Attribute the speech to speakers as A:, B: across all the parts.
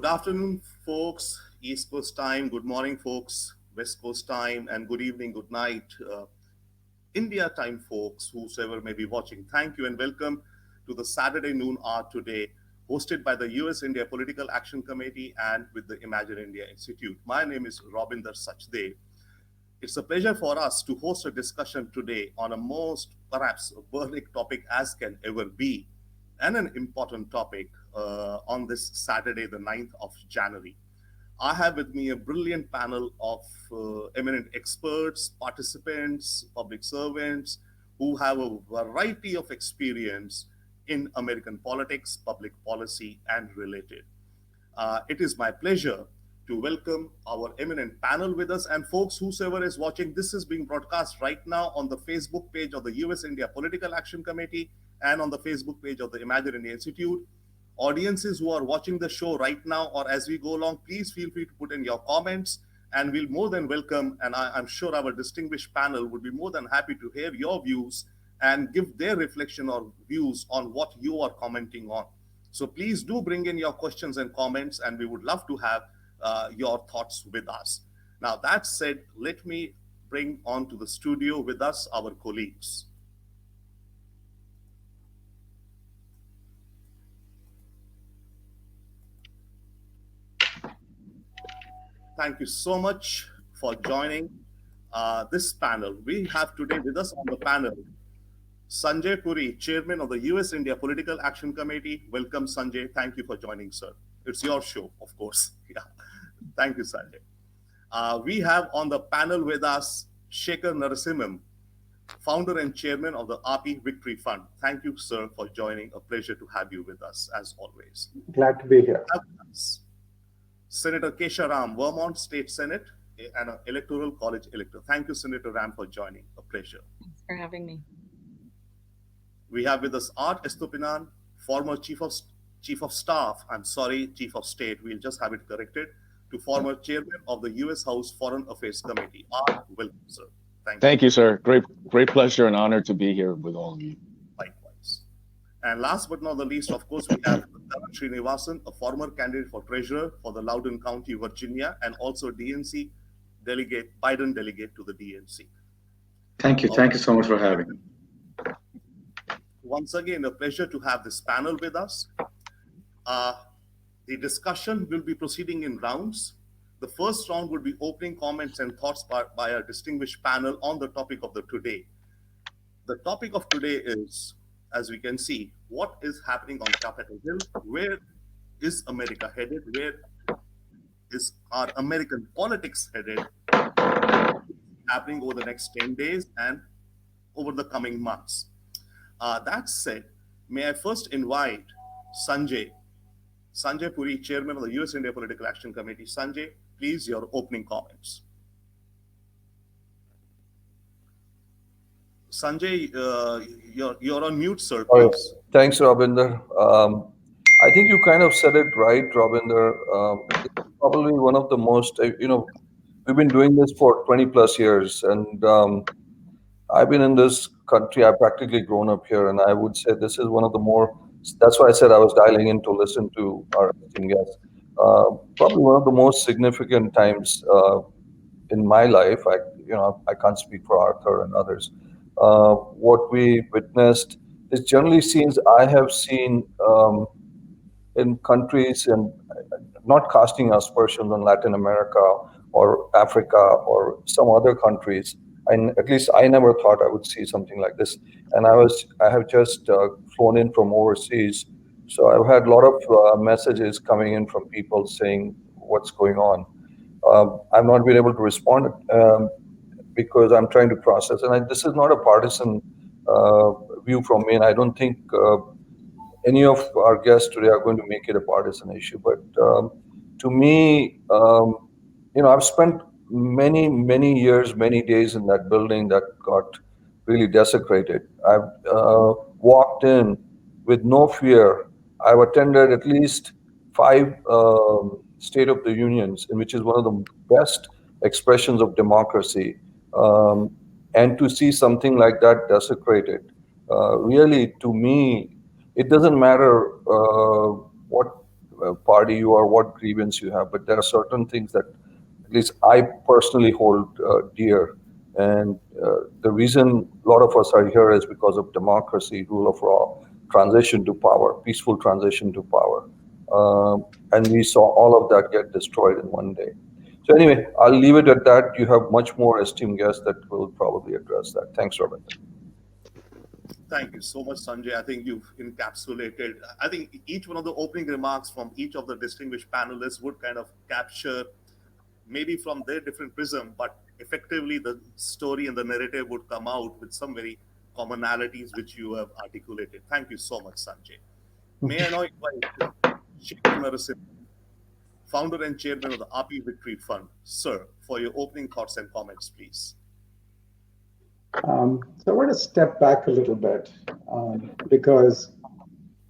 A: afternoon, folks. East Coast time. Good morning, folks. West Coast time. And good evening, good night, India time, folks, whosoever may be watching. Thank you and welcome to the Saturday noon hour today, hosted by the US India Political Action Committee and with the Imagine India Institute. My name is Robinder Sachdev. It's a pleasure for us to host a discussion today on a most perhaps burning topic as can ever be, and an important topic on this Saturday, the 9th of January. I have with me a brilliant panel of eminent experts, participants, public servants who have a variety of experience in American politics, public policy, and related. It is my pleasure to welcome our eminent panel with us. And folks, whosoever is watching, this is being broadcast right now on the Facebook page of the US India Political Action Committee and on the Facebook page of the Imagine India Institute. Audiences who are watching the show right now or as we go along, please feel free to put in your comments and we'll more than welcome. And I'm sure our distinguished panel would be more than happy to hear your views and give their reflection or views on what you are commenting on. So please do bring in your questions and comments, and we would love to have your thoughts with us. Now, that said, let me bring on to the studio with us our colleagues. Thank you so much for joining this panel. We have today with us on the panel Sanjay Puri, Chairman of the US India Political Action Committee. Welcome, Sanjay. Thank you for joining, sir. It's your show, of course. Yeah. Thank you, Sanjay. We have on the panel with us Shekar Narasimhan, Founder and Chairman of the RP Victory Fund. Thank you, sir, for joining. A pleasure to have you with us, as always.
B: Glad to be here.
A: Senator Kesha Ram, Vermont State Senate and an Electoral College elector. Thank you, Senator Ram, for joining. A pleasure.
C: Thanks for having me.
A: We have with us Art Estopinan, former Chief of Staff, Chief of State, we'll just have it corrected, to former Chairman of the U.S. House Foreign Affairs Committee. Art, welcome, sir.
D: Thank you, sir. Great pleasure and honor to be here with all of you.
A: Likewise. And last but not the least, of course, we have Kannan Srinivasan, a former candidate for treasurer for the Loudoun County, Virginia, and also DNC delegate, Biden delegate to the DNC.
B: Thank you. Thank you so much for having me.
A: Once again, a pleasure to have this panel with us. The discussion will be proceeding in rounds. The first round will be opening comments and thoughts by our distinguished panel on the topic of the today. The topic of today is, as we can see, what is happening on Capitol Hill? Where is America headed? Where is our American politics headed? Happening over the next 10 days and over the coming months. That said, may I first invite Sanjay Puri, Chairman of the US India Political Action Committee. Sanjay, please, your opening comments. Sanjay, you're on mute, sir. Please.
E: Thanks, Robinder. I think you kind of said it right, Robinder. It's probably one of the most, we've been doing this for 20 plus years, and I've been in this country. I've practically grown up here, and I would say this is one of the more. That's why I said I was dialing in to listen to our guests. Probably one of the most significant times in my life. I can't speak for Arthur and others. What we witnessed is generally scenes I have seen in countries, and not casting aspersions on Latin America or Africa or some other countries. At least I never thought I would see something like this. And I have just flown in from overseas. So I've had a lot of messages coming in from people saying what's going on. I've not been able to respond because I'm trying to process. And this is not a partisan view from me. And I don't think any of our guests today are going to make it a partisan issue. But to me, I've spent many years, many days in that building that got really desecrated. I've walked in with no fear. I've attended at least 5 State of the Unions, which is one of the best expressions of democracy. And to see something like that desecrated, really, to me, it doesn't matter what party you are, what grievance you have, but there are certain things that at least I personally hold dear. And the reason a lot of us are here is because of democracy, rule of law, transition to power, peaceful transition to power. And we saw all of that get destroyed in one day. So anyway, I'll leave it at that. You have much more esteemed guests that will probably address that. Thanks, Robin.
A: Thank you so much, Sanjay. I think you've encapsulated. I think each one of the opening remarks from each of the distinguished panelists would kind of capture, maybe from their different prism, but effectively the story and the narrative would come out with some very commonalities which you have articulated. Thank you so much, Sanjay. May I now invite Shekar Narasimhan, founder and chairman of the RP Victory Fund. Sir, for your opening thoughts and comments, please.
B: So I want to step back a little bit because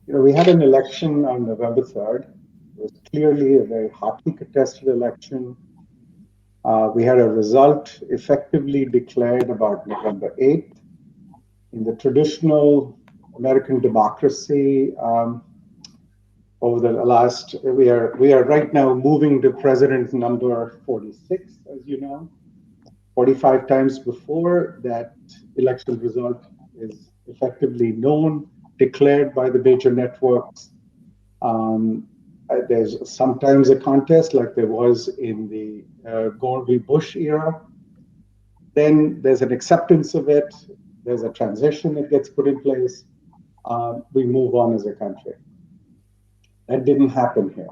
B: we had an election on November 3rd. It was clearly a very hotly contested election. We had a result effectively declared about November 8th. In the traditional American democracy, over the last, we are right now moving to president number 46, as you know. 45 times before that election result is effectively known, declared by the major networks. There's sometimes a contest like there was in the Gore v. Bush era. Then there's an acceptance of it. There's a transition that gets put in place. We move on as a country. That didn't happen here.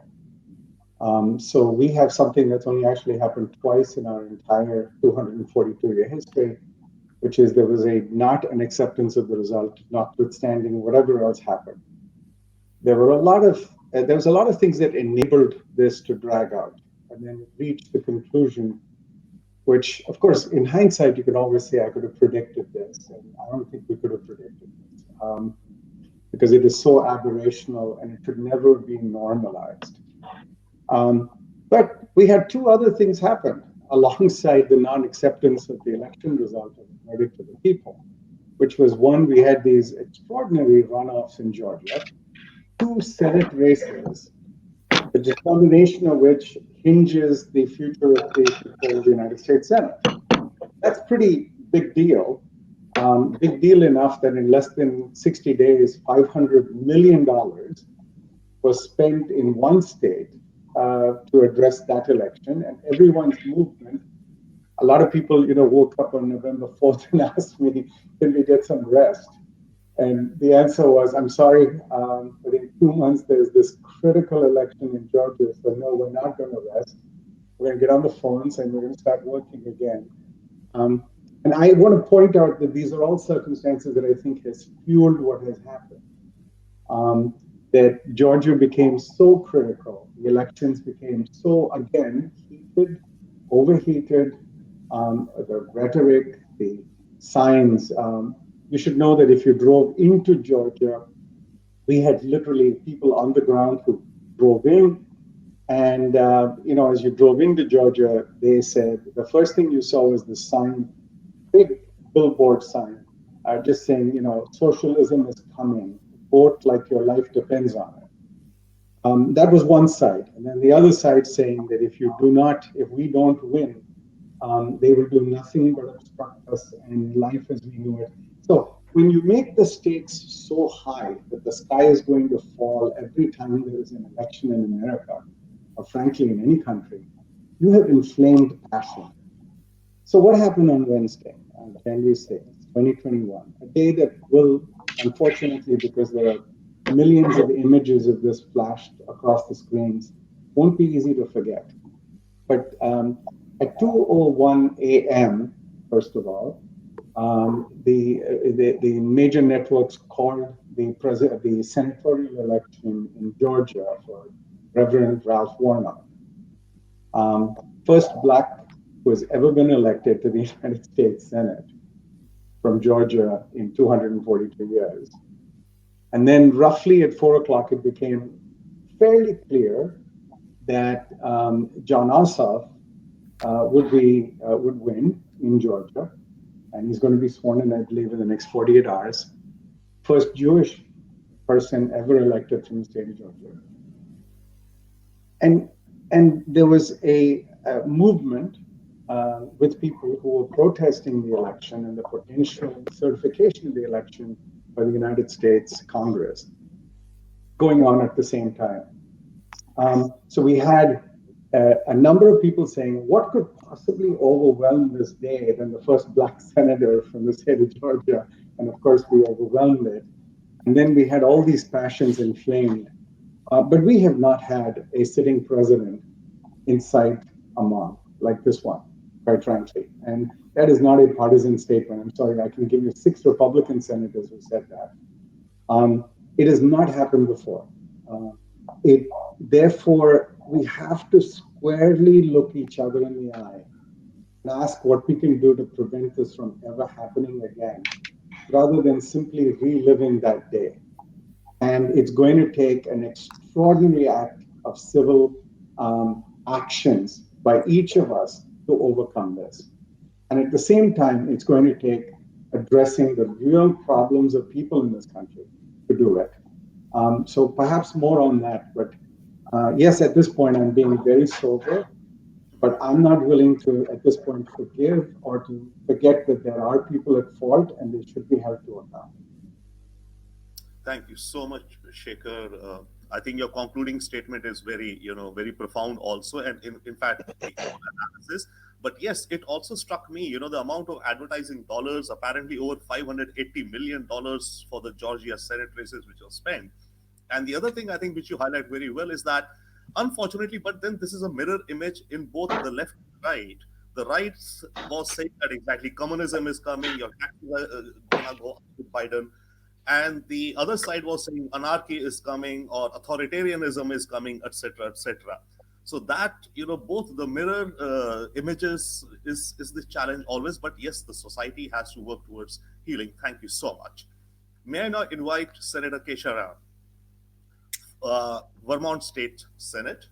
B: So we have something that's only actually happened twice in our entire 242-year history, which is there was not an acceptance of the result, notwithstanding whatever else happened. There was a lot of things that enabled this to drag out, and then reach the conclusion, which, of course, in hindsight, you could always say I could have predicted this, and I don't think we could have predicted this, because it is so aberrational and it could never be normalized. But we had two other things happen alongside the non-acceptance of the election result of the verdict of the people, which was one, we had these extraordinary runoffs in Georgia, 2 Senate races, the determination of which hinges the future of the United States Senate. That's pretty big deal. Big deal enough that in less than 60 days, $500 million was spent in one state to address that election, and everyone's movement. A lot of people, woke up on November 4th and asked me, "Can we get some rest?" And the answer was, "I'm sorry, but in 2 months there's this critical election in Georgia, so no, we're not going to rest. We're going to get on the phones and we're going to start working again." And I want to point out that these are all circumstances that I think has fueled what has happened. That Georgia became so critical, the elections became so, again, heated, overheated, the rhetoric, the signs. You should know that if you drove into Georgia, we had literally people on the ground who drove in. And, as you drove into Georgia, they said, the first thing you saw was the sign, big billboard sign, just saying, socialism is coming. Vote like your life depends on it. That was one side. And then the other side saying that if we don't win, they will do nothing but obstruct us and life as we knew it. So when you make the stakes so high that the sky is going to fall every time there is an election in America, or frankly in any country, you have inflamed passion. So what happened on Wednesday, on January 6th, 2021, a day that will, unfortunately, because there are millions of images of this flashed across the screens, won't be easy to forget. But at 2:01 a.m., first of all, the major networks called the senatorial election in Georgia for Reverend Ralph Warnock. First Black who has ever been elected to the United States Senate from Georgia in 242 years. And then roughly at 4 o'clock, it became fairly clear that John Ossoff would win in Georgia. And he's going to be sworn in, I believe, in the next 48 hours. First Jewish person ever elected from the state of Georgia. And there was a movement with people who were protesting the election and the potential certification of the election by the United States Congress going on at the same time. So we had a number of people saying, what could possibly overwhelm this day than the first Black senator from the state of Georgia? And of course, we overwhelmed it. And then we had all these passions inflamed. But we have not had a sitting president incite a mob like this one, quite frankly. And that is not a partisan statement. I'm sorry, I can give you 6 Republican senators who said that. It has not happened before. Therefore, we have to squarely look each other in the eye and ask what we can do to prevent this from ever happening again, rather than simply reliving that day. And it's going to take an extraordinary act of civil actions by each of us to overcome this. And at the same time, it's going to take addressing the real problems of people in this country to do it. So perhaps more on that. But yes, at this point, I'm being very sober, but I'm not willing to, at this point, forgive or to forget that there are people at fault and they should be held to account.
A: Thank you so much, Shekar. I think your concluding statement is very, very profound also, and in fact, analysis. But yes, it also struck me, the amount of advertising dollars, apparently over $580 million for the Georgia Senate races, which was spent. And the other thing I think which you highlight very well is that, unfortunately, but then this is a mirror image in both the left and right. The right was saying that exactly communism is coming, your taxes are going to go up with Biden. And the other side was saying anarchy is coming or authoritarianism is coming, etc., etc. So that, both the mirror images is the challenge always. But yes, the society has to work towards healing. Thank you so much. May I now invite Senator Kesha Ram, Vermont State Senate,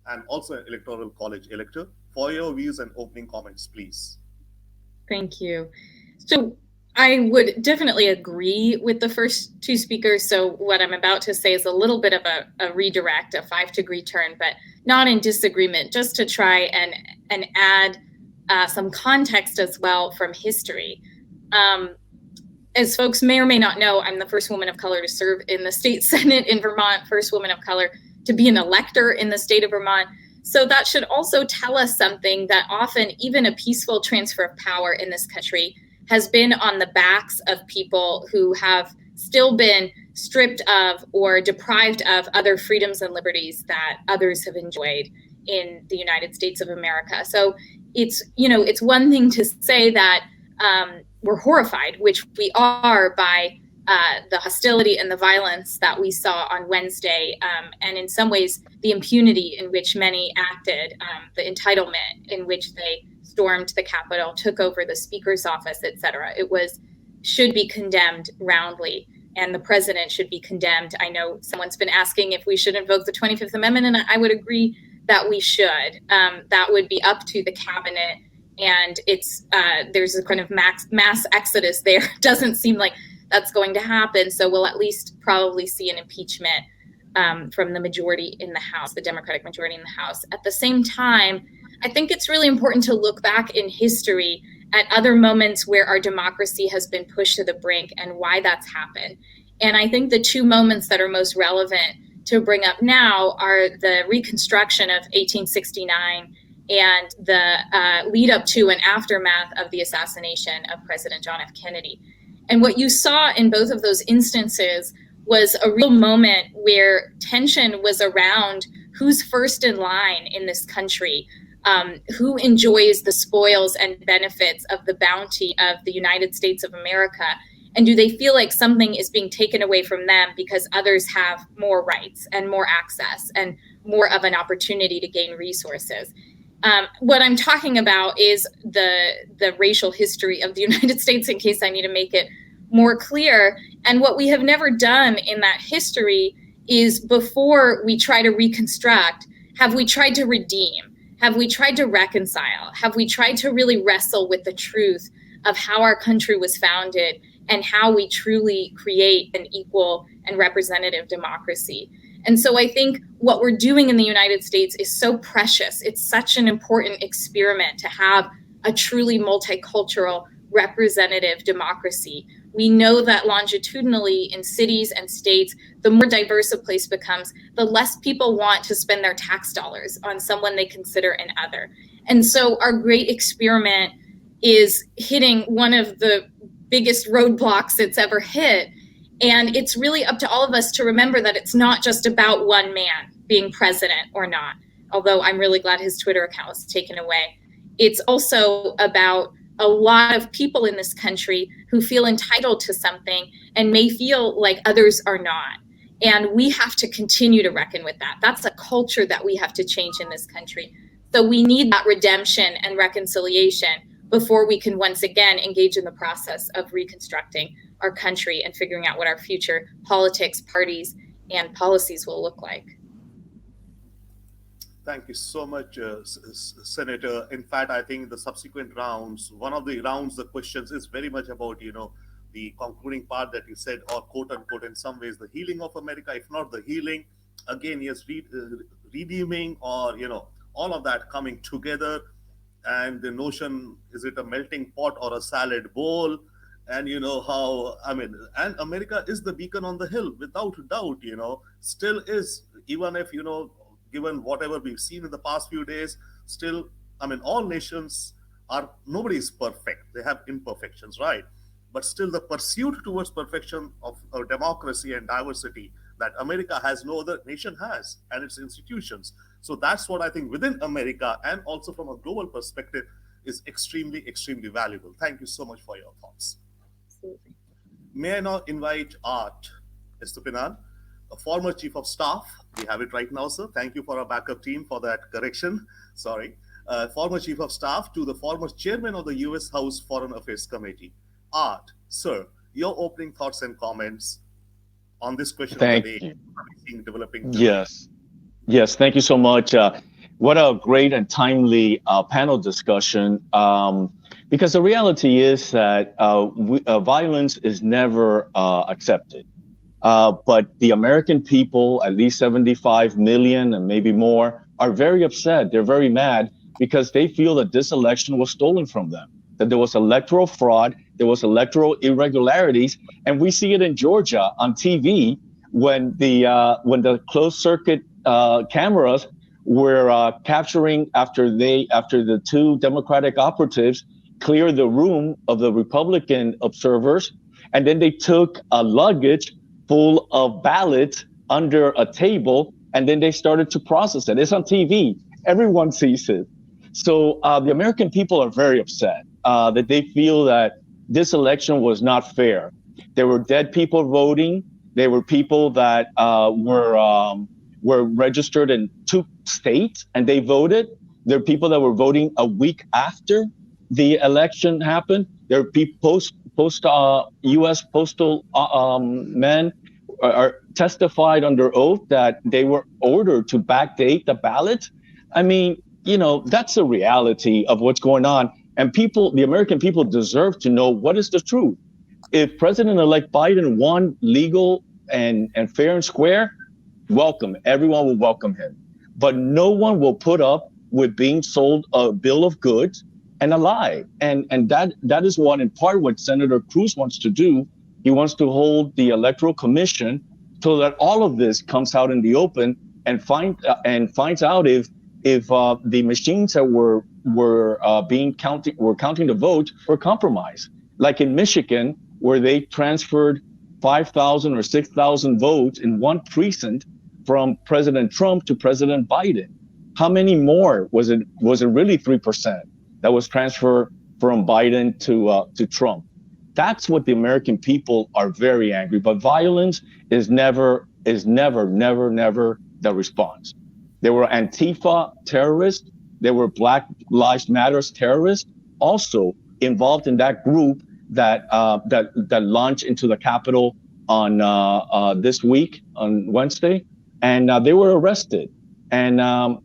A: and also an Electoral College elector, for your views and opening comments, please.
C: Thank you. So I would definitely agree with the first 2 speakers. So what I'm about to say is a little bit of a redirect, a 5-degree turn, but not in disagreement, just to try and add some context as well from history. As folks may or may not know, I'm the first woman of color to serve in the state Senate in Vermont, first woman of color to be an elector in the state of Vermont. So that should also tell us something, that often even a peaceful transfer of power in this country has been on the backs of people who have still been stripped of or deprived of other freedoms and liberties that others have enjoyed in the United States of America. So it's one thing to say that we're horrified, which we are, by the hostility and the violence that we saw on Wednesday, and in some ways the impunity in which many acted, the entitlement in which they stormed the Capitol, took over the Speaker's office, etc. Should be condemned roundly, and the president should be condemned. I know someone's been asking if we should invoke the 25th Amendment, and I would agree that we should. That would be up to the cabinet, and there's a kind of mass exodus there. It doesn't seem like that's going to happen, so we'll at least probably see an impeachment from the majority in the House, the Democratic majority in the House. At the same time, I think it's really important to look back in history at other moments where our democracy has been pushed to the brink and why that's happened. And I think the 2 moments that are most relevant to bring up now are the Reconstruction of 1869 and the lead up to and aftermath of the assassination of President John F. Kennedy. And what you saw in both of those instances was a real moment where tension was around who's first in line in this country, who enjoys the spoils and benefits of the bounty of the United States of America, and do they feel like something is being taken away from them because others have more rights and more access and more of an opportunity to gain resources. What I'm talking about is the racial history of the United States, in case I need to make it more clear. And what we have never done in that history is, before we try to reconstruct, have we tried to redeem? Have we tried to reconcile? Have we tried to really wrestle with the truth of how our country was founded and how we truly create an equal and representative democracy? And so I think what we're doing in the United States is so precious. It's such an important experiment to have a truly multicultural representative democracy. We know that longitudinally in cities and states, the more diverse a place becomes, the less people want to spend their tax dollars on someone they consider an other. And so our great experiment is hitting one of the biggest roadblocks it's ever hit. And it's really up to all of us to remember that it's not just about one man being president or not, although I'm really glad his Twitter account was taken away. It's also about a lot of people in this country who feel entitled to something and may feel like others are not. And we have to continue to reckon with that. That's a culture that we have to change in this country. So we need that redemption and reconciliation before we can once again engage in the process of reconstructing our country and figuring out what our future politics, parties, and policies will look like.
A: Thank you so much, Senator. In fact, I think the subsequent rounds, one of the rounds, the questions is very much about, the concluding part that you said, or quote unquote, in some ways, the healing of America, if not the healing, again, yes, redeeming or, all of that coming together. And the notion, is it a melting pot or a salad bowl? And and America is the beacon on the hill, without doubt, still is, even if, given whatever we've seen in the past few days, still, all nations nobody is perfect. They have imperfections, right? But still the pursuit towards perfection of democracy and diversity that America has, no other nation has, and its institutions. So that's what I think within America and also from a global perspective is extremely, extremely valuable. Thank you so much for your thoughts.
C: Absolutely.
A: May I now invite Art Estopinan, a former chief of staff. We have it right now, sir. Thank you for our backup team for that correction. Sorry. Former chief of staff to the former chairman of the U.S. House Foreign Affairs Committee. Art, sir, your opening thoughts and comments on this question
D: Thank
A: of the day
D: you.
A: Developing.
D: Yes. Thank you so much. What a great and timely panel discussion. Because the reality is that violence is never accepted. But the American people, at least 75 million and maybe more, are very upset. They're very mad because they feel that this election was stolen from them, that there was electoral fraud, there was electoral irregularities, and we see it in Georgia on TV when the closed circuit cameras were capturing after the two Democratic operatives cleared the room of the Republican observers, and then they took a luggage full of ballots under a table, and then they started to process it. It's on TV. Everyone sees it. So the American people are very upset that they feel that this election was not fair. There were dead people voting. There were people that were registered in 2 states and they voted. There are people that were voting a week after the election happened. There are people U.S. postal men are testified under oath that they were ordered to backdate the ballot. I mean, that's the reality of what's going on. And the American people deserve to know what is the truth. If President-elect Biden won legal and fair and square, welcome. Everyone will welcome him. But no one will put up with being sold a bill of goods and a lie. And that is what Senator Cruz wants to do. He wants to hold the Electoral Commission so that all of this comes out in the open and finds out if the machines that were counting the votes were compromised. Like in Michigan, where they transferred 5,000 or 6,000 votes in one precinct from President Trump to President Biden. How many more was it? Was it really 3% that was transferred from Biden to Trump? That's what the American people are very angry. But violence is never the response. There were Antifa terrorists. There were Black Lives Matter terrorists also involved in that group that launched into the Capitol on this week on Wednesday, and they were arrested. And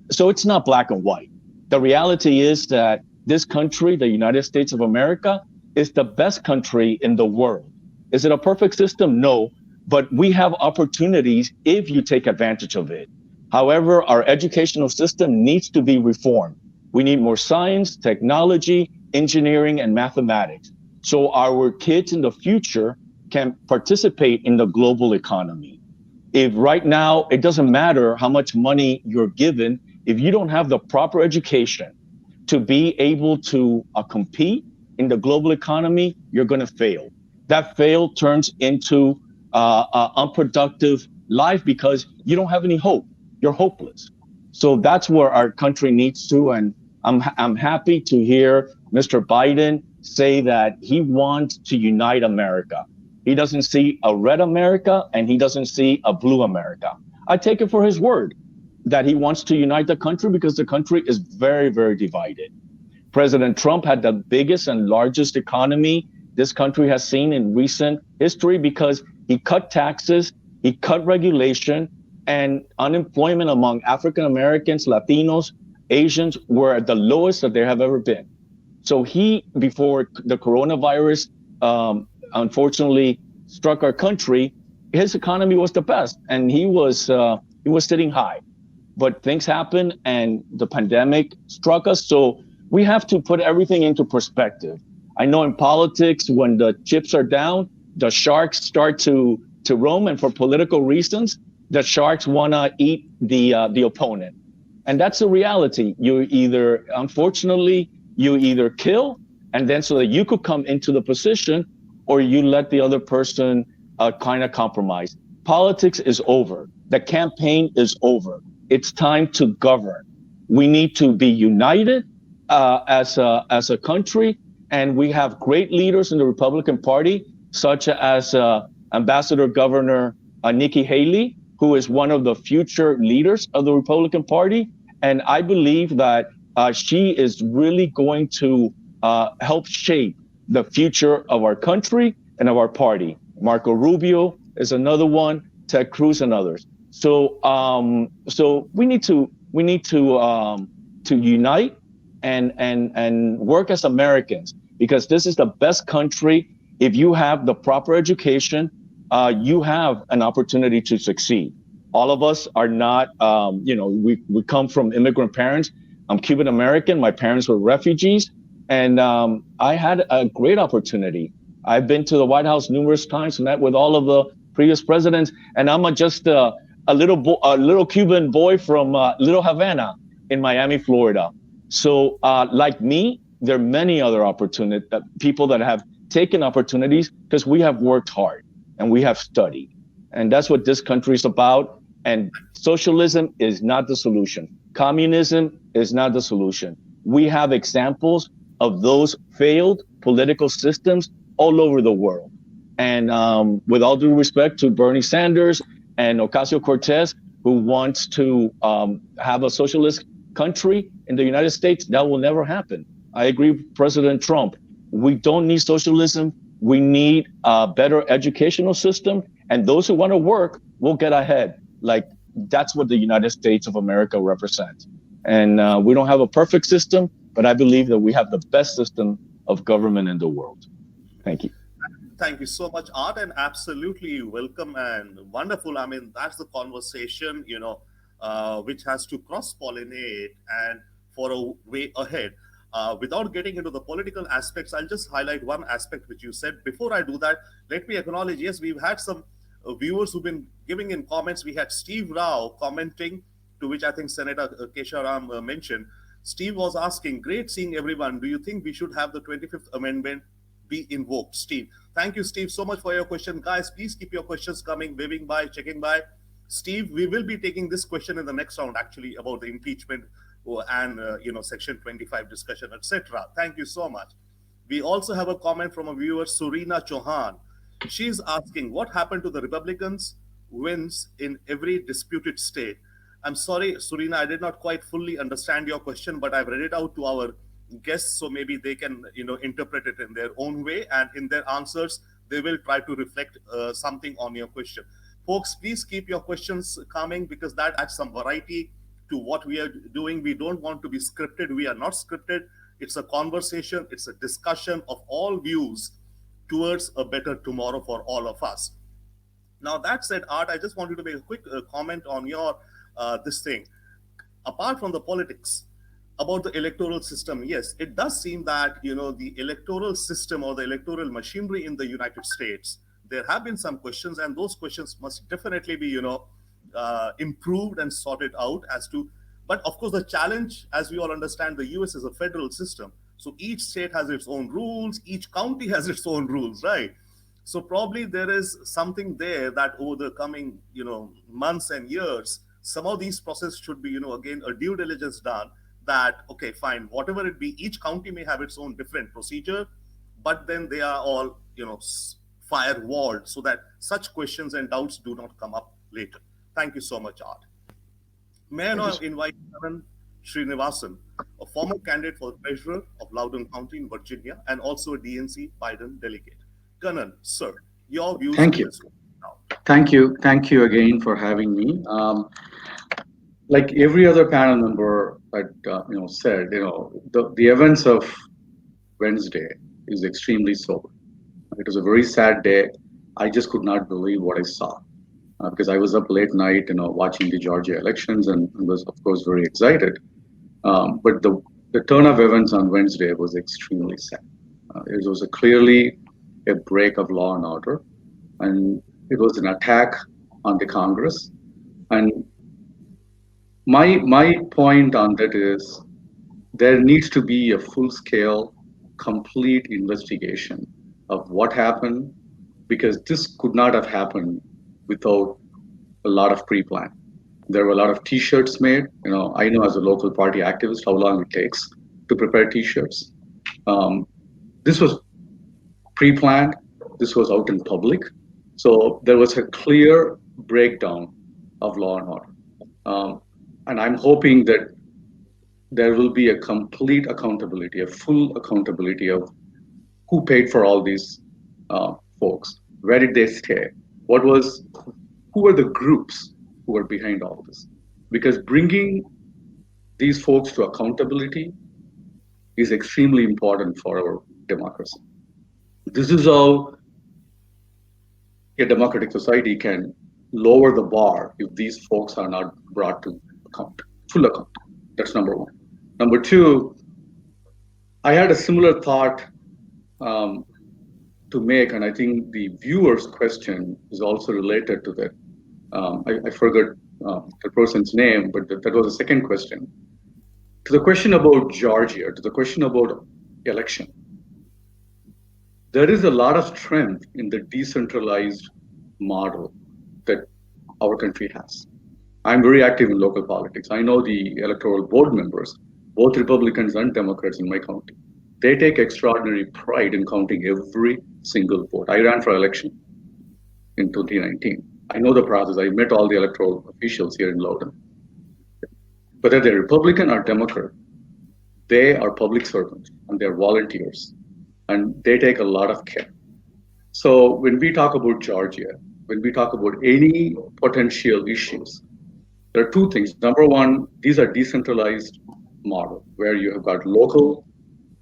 D: so it's not black and white. The reality is that this country, the United States of America, is the best country in the world. Is it a perfect system? No, but we have opportunities if you take advantage of it. However, our educational system needs to be reformed. We need more science, technology, engineering, and mathematics, so our kids in the future can participate in the global economy. If right now, it doesn't matter how much money you're given, if you don't have the proper education to be able to compete in the global economy, you're going to fail. That fail turns into unproductive life because you don't have any hope. You're hopeless. So that's where our country needs to. And I'm happy to hear Mr. Biden say that he wants to unite America. He doesn't see a red America and he doesn't see a blue America. I take it for his word that he wants to unite the country because the country is very, very divided. President Trump had the biggest and largest economy this country has seen in recent history because he cut taxes, he cut regulation, and unemployment among African Americans, Latinos, Asians were at the lowest that there have ever been. So he, before the coronavirus unfortunately struck our country, his economy was the best, and he was sitting high. But things happened, and the pandemic struck us. So we have to put everything into perspective. I know in politics, when the chips are down, the sharks start to roam, and for political reasons, the sharks want to eat the opponent. And that's the reality. Unfortunately, you either kill, and then so that you could come into the position, or you let the other person kind of compromise. Politics is over. The campaign is over. It's time to govern. We need to be united as a country, and we have great leaders in the Republican Party, such as Ambassador Governor Nikki Haley, who is one of the future leaders of the Republican Party. And I believe that she is really going to help shape the future of our country and of our party. Marco Rubio is another one, Ted Cruz and others. So we need to unite and work as Americans, because this is the best country. If you have the proper education, you have an opportunity to succeed. All of us are not, we come from immigrant parents. I'm Cuban American. My parents were refugees. And I had a great opportunity. I've been to the White House numerous times, met with all of the previous presidents, and I'm just a little Cuban boy from Little Havana in Miami, Florida. So like me, there are many other people that have taken opportunities because we have worked hard and we have studied. And that's what this country is about. And socialism is not the solution. Communism is not the solution. We have examples of those failed political systems all over the world. And with all due respect to Bernie Sanders and Ocasio-Cortez, who wants to have a socialist country in the United States, that will never happen. I agree with President Trump. We don't need socialism. We need a better educational system. And those who want to work will get ahead. Like, that's what the United States of America represents. And we don't have a perfect system, but I believe that we have the best system of government in the world. Thank you.
A: Thank you so much, Art, and absolutely welcome and wonderful. I mean, that's the conversation, which has to cross-pollinate and for a way ahead. Without getting into the political aspects, I'll just highlight one aspect which you said. Before I do that, let me acknowledge, yes, we've had some viewers who've been giving in comments. We had Steve Rao commenting, to which I think Senator Kesha Ram mentioned. Steve was asking, great seeing everyone. Do you think we should have the 25th Amendment be invoked? Steve, thank you, Steve, so much for your question. Guys, please keep your questions coming, waving by, checking by. Steve, we will be taking this question in the next round, actually, about the impeachment and Section 25 discussion, etc. Thank you so much. We also have a comment from a viewer, Surina Chauhan. She's asking, what happened to the Republicans' wins in every disputed state? I'm sorry, Surina, I did not quite fully understand your question, but I've read it out to our guests, so maybe they can interpret it in their own way, and in their answers they will try to reflect something on your question. Folks, please keep your questions coming, because that adds some variety to what we are doing. We don't want to be scripted. We are not scripted. It's a conversation. It's a discussion of all views towards a better tomorrow for all of us. Now that said, Art, I just wanted to make a quick comment on your this thing. Apart from the politics, about the electoral system, yes, it does seem that the electoral system or the electoral machinery in the United States, there have been some questions, and those questions must definitely be improved and sorted out as to. But of course, the challenge, as we all understand, the US is a federal system, so each state has its own rules, each county has its own rules, right? So probably there is something there that over the coming months and years, some of these processes should be again a due diligence done, that okay, fine, whatever it be, each county may have its own different procedure, but then they are all firewalled so that such questions and doubts do not come up later. Thank you so much, Art. May I now invite Kannan Srinivasan, a former candidate for treasurer of Loudoun County in Virginia and also a DNC Biden delegate. Kannan, sir, your views
F: Thank
A: on
F: you.
A: this one now.
F: Thank you again for having me. Like every other panel member that said, the events of Wednesday is extremely sober. It was a very sad day. I just could not believe what I saw because I was up late night, watching the Georgia elections and was of course very excited. But the turn of events on Wednesday was extremely sad. It was clearly a break of law and order, and it was an attack on the Congress. And my point on that is there needs to be a full-scale, complete investigation of what happened, because this could not have happened without a lot of pre-plan. There were a lot of T-shirts made. I know as a local party activist how long it takes to prepare T-shirts. This was pre-planned. This was out in public. So there was a clear breakdown of law and order. And I'm hoping that there will be a complete accountability, a full accountability of who paid for all these folks. Where did they stay? Who were the groups who were behind all this? Because bringing these folks to accountability is extremely important for our democracy. This is how a democratic society can lower the bar if these folks are not brought to account, full account. That's number one. Number two, I had a similar thought to make, and I think the viewer's question is also related to that. I forgot the person's name, but that was the second question. To the question about Georgia, to the question about election, there is a lot of strength in the decentralized model that our country has. I'm very active in local politics. I know the electoral board members, both Republicans and Democrats in my county. They take extraordinary pride in counting every single vote. I ran for election in 2019. I know the process. I met all the electoral officials here in Loudoun. Whether they're Republican or Democrat, they are public servants and they're volunteers, and they take a lot of care. So when we talk about Georgia, when we talk about any potential issues, there are two things. Number one, these are decentralized model where you have got local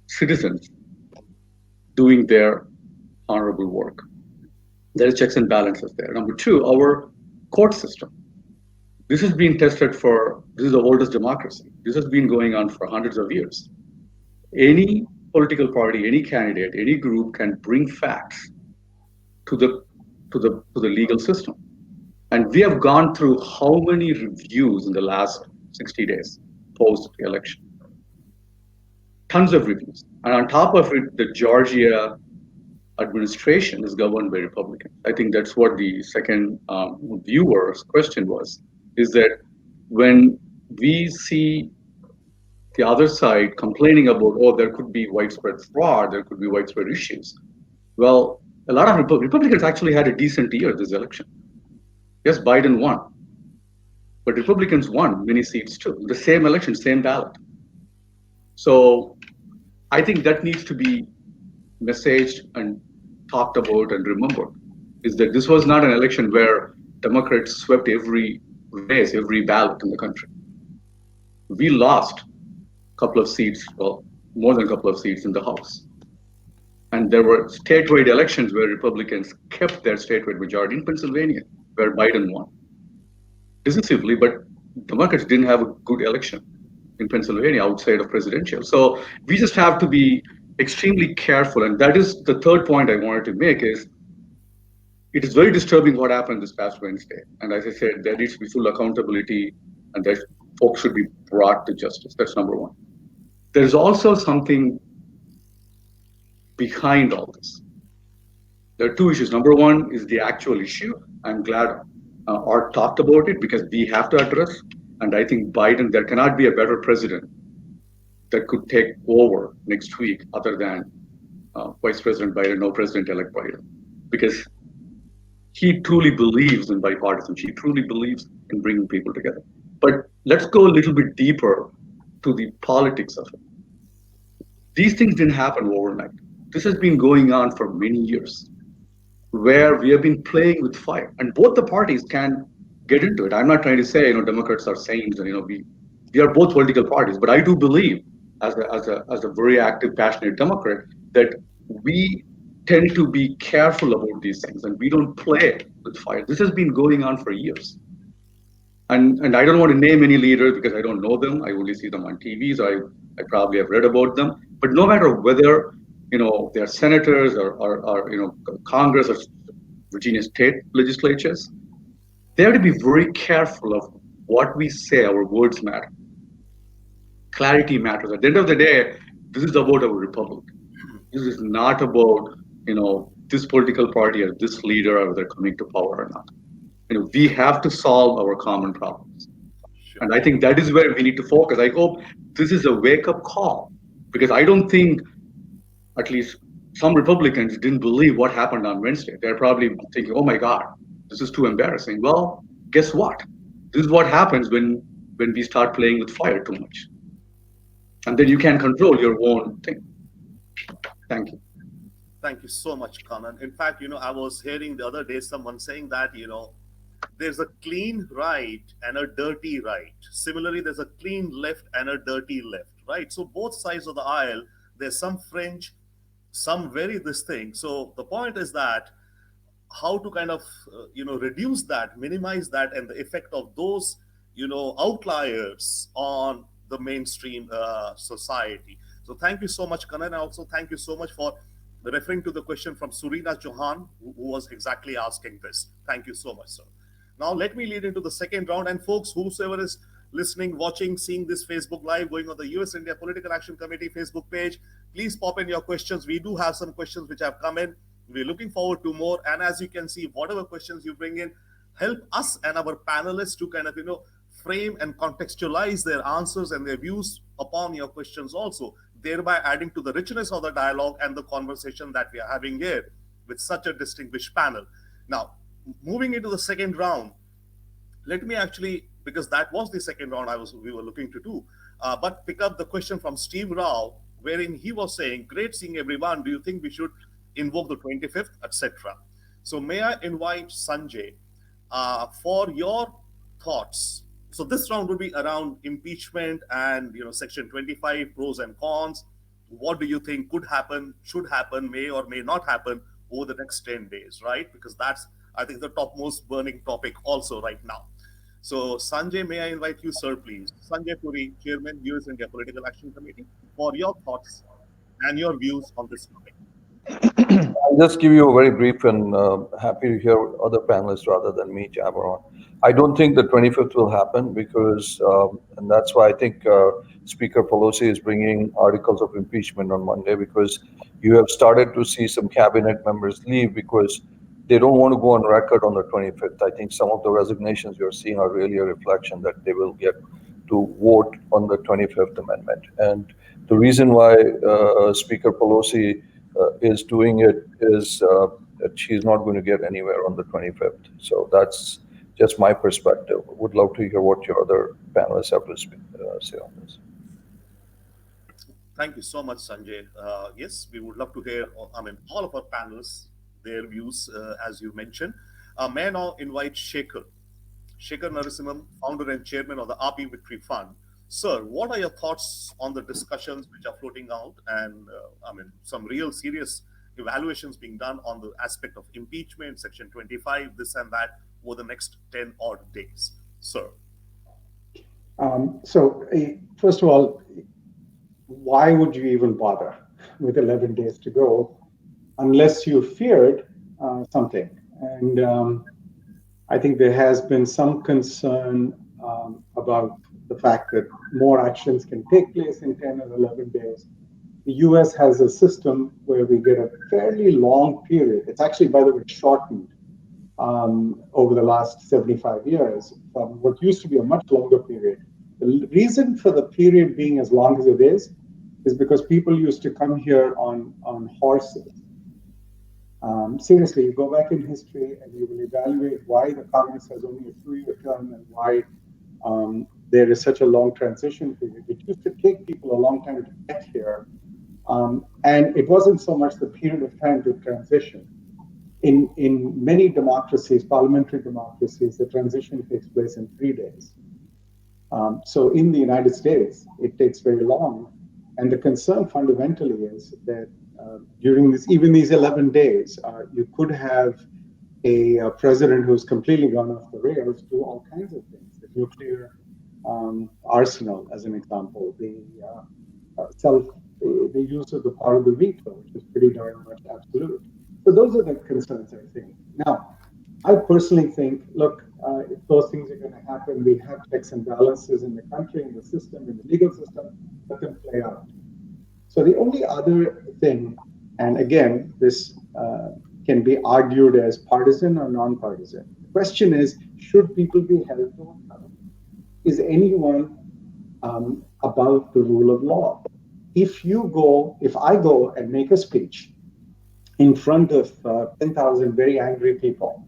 F: citizens doing their honorable work. There is checks and balances there. Number two, our court system. This has been tested this is the oldest democracy. This has been going on for hundreds of years. Any political party, any candidate, any group can bring facts to the legal system. And we have gone through how many reviews in the last 60 days post-election? Tons of reviews. And on top of it, the Georgia administration is governed by Republicans. I think that's what the second viewer's question was, is that when we see the other side complaining about, there could be widespread fraud, there could be widespread issues. Well, a lot of Republicans actually had a decent year this election. Yes, Biden won, but Republicans won many seats too. The same election, same ballot. So I think that needs to be messaged and talked about and remembered, is that this was not an election where Democrats swept every race, every ballot in the country. We lost a couple of seats, well, more than a couple of seats in the House. And there were statewide elections where Republicans kept their statewide majority in Pennsylvania, where Biden won decisively, but Democrats didn't have a good election in Pennsylvania outside of presidential. So we just have to be extremely careful. And that is the third point I wanted to make is it is very disturbing what happened this past Wednesday. And as I said, there needs to be full accountability and that folks should be brought to justice. That's number one. There's also something behind all this. There are two issues. Number one is the actual issue. I'm glad Art talked about it because we have to address. And I think Biden, there cannot be a better president that could take over next week other than Vice President Biden, no President-elect Biden. Because he truly believes in bipartisanship. He truly believes in bringing people together. But let's go a little bit deeper to the politics of it. These things didn't happen overnight. This has been going on for many years, where we have been playing with fire, and both the parties can get into it. I'm not trying to say, Democrats are saints, and we are both political parties, but I do believe, as a very active, passionate Democrat, that we tend to be careful about these things, and we don't play with fire. This has been going on for years. And I don't want to name any leaders because I don't know them. I only see them on TV, so I probably have read about them. But no matter whether they're senators or Congress or Virginia state legislatures, they have to be very careful of what we say. Our words matter. Clarity matters. At the end of the day, this is about our republic. This is not about this political party or this leader or they're coming to power or not. We have to solve our common problems. Sure. And I think that is where we need to focus. I hope this is a wake-up call because I don't think at least some Republicans didn't believe what happened on Wednesday. They're probably thinking, oh my God, this is too embarrassing. Well, guess what? This is what happens when we start playing with fire too much. And then you can't control your own thing. Thank you.
A: Thank you so much, Kannan. In fact, I was hearing the other day someone saying that, there's a clean right and a dirty right. Similarly, there's a clean left and a dirty left, right? So both sides of the aisle, there's some fringe, some very this thing. So the point is that how to kind of, reduce that, minimize that, and the effect of those, outliers on the mainstream society. So thank you so much, Kannan. And also thank you so much for referring to the question from Surina Chauhan, who was exactly asking this. Thank you so much, sir. Now, let me lead into the second round. And folks, whosoever is listening, watching, seeing this Facebook Live going on the US India Political Action Committee Facebook page, please pop in your questions. We do have some questions which have come in. We're looking forward to more. And as you can see, whatever questions you bring in, help us and our panelists to kind of, frame and contextualize their answers and their views upon your questions also, thereby adding to the richness of the dialogue and the conversation that we are having here with such a distinguished panel. Now, moving into the second round, let me actually, because that was the second round we were looking to do, but pick up the question from Steve Rao, wherein he was saying, great seeing everyone, do you think we should invoke the 25th, etc.? So may I invite Sanjay for your thoughts. So this round will be around impeachment and Section 25 pros and cons. What do you think could happen, should happen, may or may not happen over the next 10 days, right? Because that's, I think, the topmost burning topic also right now. So Sanjay, may I invite you, sir, please? Sanjay Puri, Chairman, US India Political Action Committee, for your thoughts and your views on this topic.
E: I'll just give you a very brief and happy to hear other panelists rather than me jabber on. I don't think the 25th will happen because, and that's why I think Speaker Pelosi is bringing articles of impeachment on Monday, because you have started to see some cabinet members leave because they don't want to go on record on the 25th. I think some of the resignations you're seeing are really a reflection that they will get to vote on the 25th Amendment. And the reason why Speaker Pelosi is doing it is that she's not going to get anywhere on the 25th. So that's just my perspective. Would love to hear what your other panelists have to say on this.
A: Thank you so much, Sanjay. Yes, we would love to hear, all of our panelists, their views, as you mentioned. May I now invite Shekar Narasimhan, founder and chairman of the RP Victory Fund. Sir, what are your thoughts on the discussions which are floating out and some real serious evaluations being done on the aspect of impeachment, Section 25, this and that, over the next 10 odd days? Sir.
B: First of all, why would you even bother with 11 days to go unless you feared something? And I think there has been some concern about the fact that more actions can take place in 10 or 11 days. The US has a system where we get a fairly long period. It's actually, by the way, shortened over the last 75 years from what used to be a much longer period. The reason for the period being as long as it is because people used to come here on horses. Seriously, you go back in history and you will evaluate why the Congress has only a 2-year term and why there is such a long transition period. It used to take people a long time to get here. And it wasn't so much the period of time to transition. In many democracies, parliamentary democracies, the transition takes place in 3 days. So in the United States, it takes very long. And the concern fundamentally is that during even these 11 days, you could have a president who's completely gone off the rails do all kinds of things. The nuclear arsenal, as an example, the use of the power of the veto, which is pretty darn much absolute. So those are the concerns, I think. Now, I personally think, look, if those things are going to happen, we have checks and balances in the country, in the system, in the legal system, let them play out. So the only other thing, and again, this can be argued as partisan or non-partisan. The question is, should people be held to account? Is anyone above the rule of law? If I go and make a speech in front of 10,000 very angry people,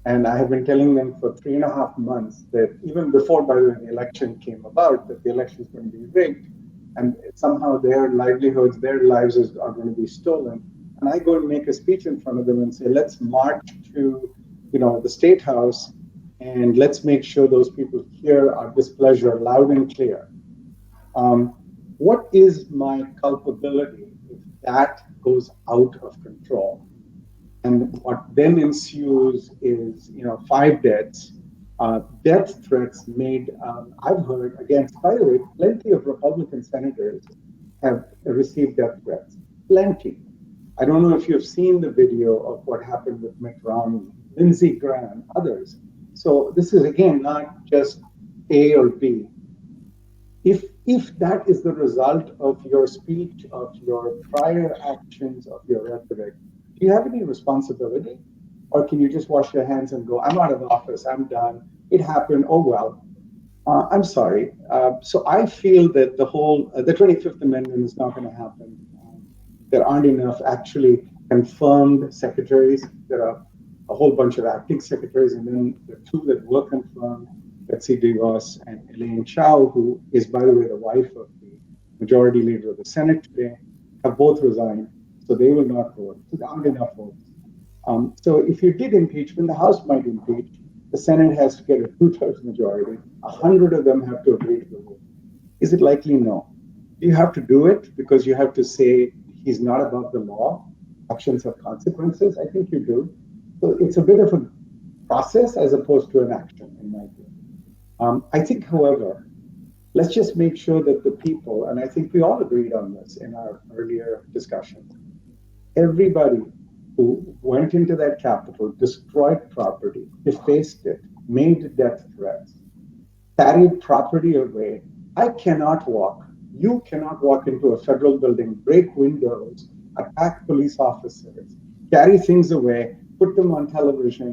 B: and I have been telling them for 3.5 months that even before, by the way, the election came about, that the election is going to be rigged, and somehow their livelihoods, their lives are going to be stolen. And I go and make a speech in front of them and say, let's march to, the State House, and let's make sure those people hear our displeasure loud and clear. What is my culpability if that goes out of control? And what then ensues is, 5 deaths, death threats made, I've heard, against, by the way, plenty of Republican senators have received death threats. Plenty. I don't know if you've seen the video of what happened with Mitt Romney, Lindsey Graham, others. So this is, again, not just A or B. If that is the result of your speech, of your prior actions, of your rhetoric, do you have any responsibility? Or can you just wash your hands and go, I'm out of office, I'm done, it happened, oh well, I'm sorry. So I feel that the 25th Amendment is not going to happen. There aren't enough actually confirmed secretaries. There are a whole bunch of acting secretaries, and then the 2 that were confirmed, Betsy DeVos and Elaine Chao, who is, by the way, the wife of the majority leader of the Senate today, have both resigned, so they will not vote. So there aren't enough votes. So if you did impeachment, the House might impeach. The Senate has to get a 2/3 majority. 100 of them have to agree to the vote. Is it likely? No. Do you have to do it because you have to say he's not above the law? Actions have consequences. I think you do. So it's a bit of a process as opposed to an action, in my view. I think, however, let's just make sure that the people, and I think we all agreed on this in our earlier discussions, everybody who went into that Capitol, destroyed property, defaced it, made death threats, carried property away. I cannot walk. You cannot walk into a federal building, break windows, attack police officers, carry things away, put them on television,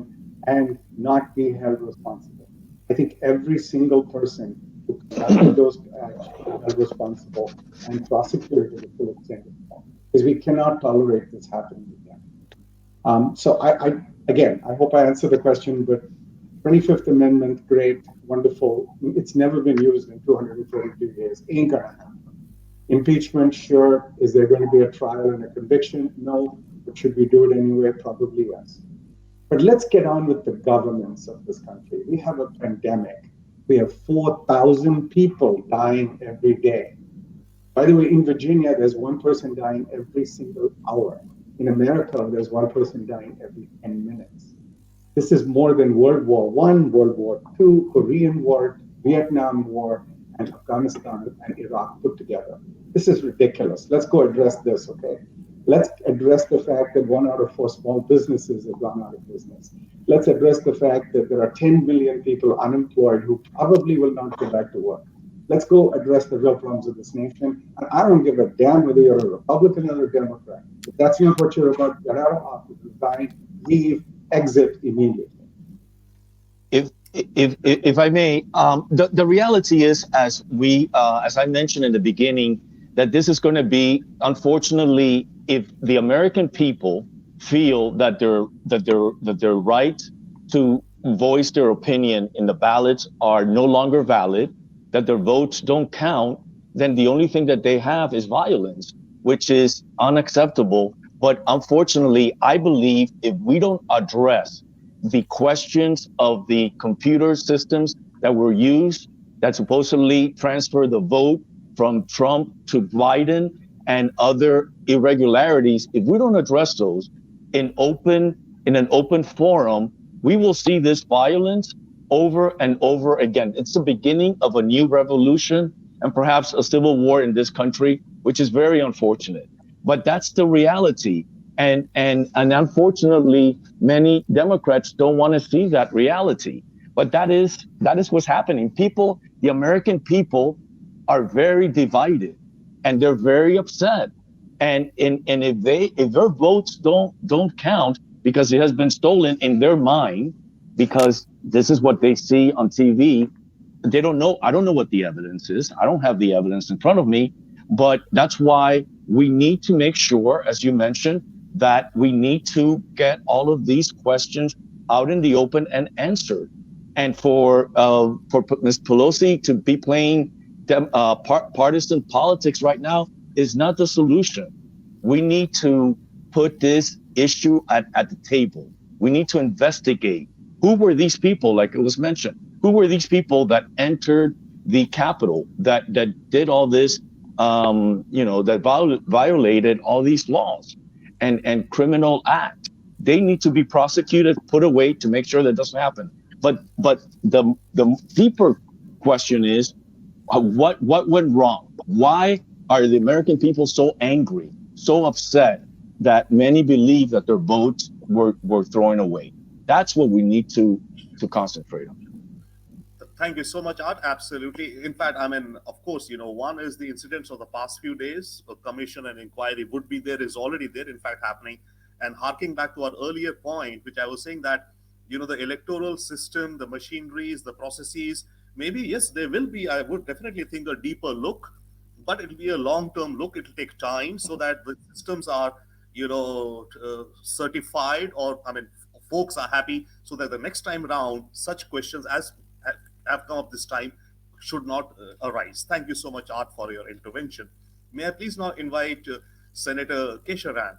B: and not be held responsible. I think every single person who conducted those actions is held responsible and prosecuted to the full extent of the law, because we cannot tolerate this happening again. So I hope I answered the question, but 25th Amendment, great, wonderful. It's never been used in 242 years. Ain't gonna happen. Impeachment, sure. Is there going to be a trial and a conviction? No. But should we do it anyway? Probably yes. But let's get on with the governance of this country. We have a pandemic. We have 4,000 people dying every day. By the way, in Virginia, there's 1 person dying every single hour. In America, there's one person dying every 10 minutes. This is more than World War I, World War II, Korean War, Vietnam War, and Afghanistan and Iraq put together. This is ridiculous. Let's go address this, okay? Let's address the fact that 1 out of 4 small businesses have gone out of business. Let's address the fact that there are 10 million people unemployed who probably will not go back to work. Let's go address the real problems of this nation. And I don't give a damn whether you're a Republican or a Democrat. If that's not what you're about, get out of office, resign, leave, exit immediately.
D: If I may, the reality is, as I mentioned in the beginning, that this is going to be, unfortunately, if the American people feel that their right to voice their opinion in the ballots are no longer valid, that their votes don't count, then the only thing that they have is violence, which is unacceptable. But unfortunately, I believe if we don't address the questions of the computer systems that were used that supposedly transfer the vote from Trump to Biden and other irregularities, if we don't address those in an open forum, we will see this violence over and over again. It's the beginning of a new revolution and perhaps a civil war in this country, which is very unfortunate. But that's the reality. And unfortunately, many Democrats don't want to see that reality. But that is what's happening. People, the American people, are very divided, and they're very upset. And if their votes don't count because it has been stolen in their mind, because this is what they see on TV, they don't know. I don't know what the evidence is. I don't have the evidence in front of me, but that's why we need to make sure, as you mentioned, that we need to get all of these questions out in the open and answered. And for Ms. Pelosi to be playing partisan politics right now is not the solution. We need to put this issue at the table. We need to investigate who were these people, like it was mentioned. Who were these people that entered the Capitol, that did all this, that violated all these laws and criminal acts? They need to be prosecuted, put away to make sure that doesn't happen. But the deeper question is, what went wrong? Why are the American people so angry, so upset that many believe that their votes were thrown away? That's what we need to concentrate on.
A: Thank you so much, Art. Absolutely. In fact, I mean, of course, one is the incidents of the past few days. A commission and inquiry would be there, is already there, in fact, happening. And harking back to our earlier point, which I was saying that, the electoral system, the machineries, the processes, maybe, yes, there will be, I would definitely think, a deeper look, but it'll be a long-term look. It'll take time so that the systems are, certified, or, folks are happy, so that the next time around, such questions as have come up this time should not arise. Thank you so much, Art, for your intervention. May I please now invite Senator Kesha Ram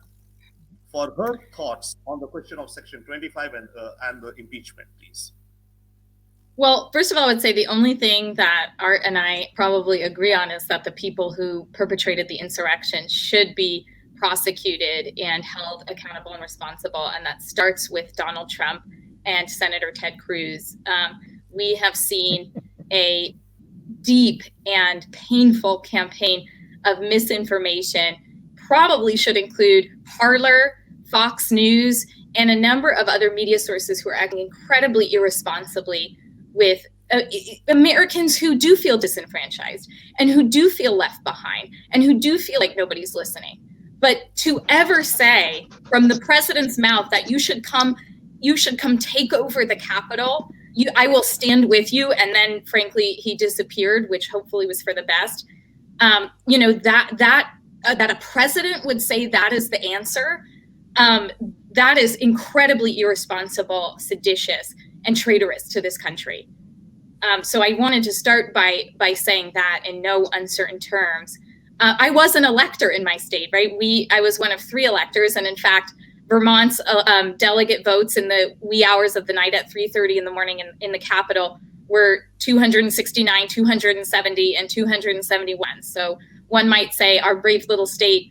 A: for her thoughts on the question of Section 25 and the impeachment, please.
C: Well, first of all, I would say the only thing that Art and I probably agree on is that the people who perpetrated the insurrection should be prosecuted and held accountable and responsible. And that starts with Donald Trump and Senator Ted Cruz. We have seen a deep and painful campaign of misinformation, probably should include Parler, Fox News, and a number of other media sources who are acting incredibly irresponsibly with Americans who do feel disenfranchised and who do feel left behind and who do feel like nobody's listening. But to ever say from the president's mouth that you should come take over the Capitol, I will stand with you. And then, frankly, he disappeared, which hopefully was for the best. That a president would say that is the answer. That is incredibly irresponsible, seditious, and traitorous to this country. So I wanted to start by saying that in no uncertain terms. I was an elector in my state, right? I was one of 3 electors, and in fact, Vermont's delegate votes in the wee hours of the night at 3:30 in the morning in the Capitol were 269, 270, and 271. So one might say our brave little state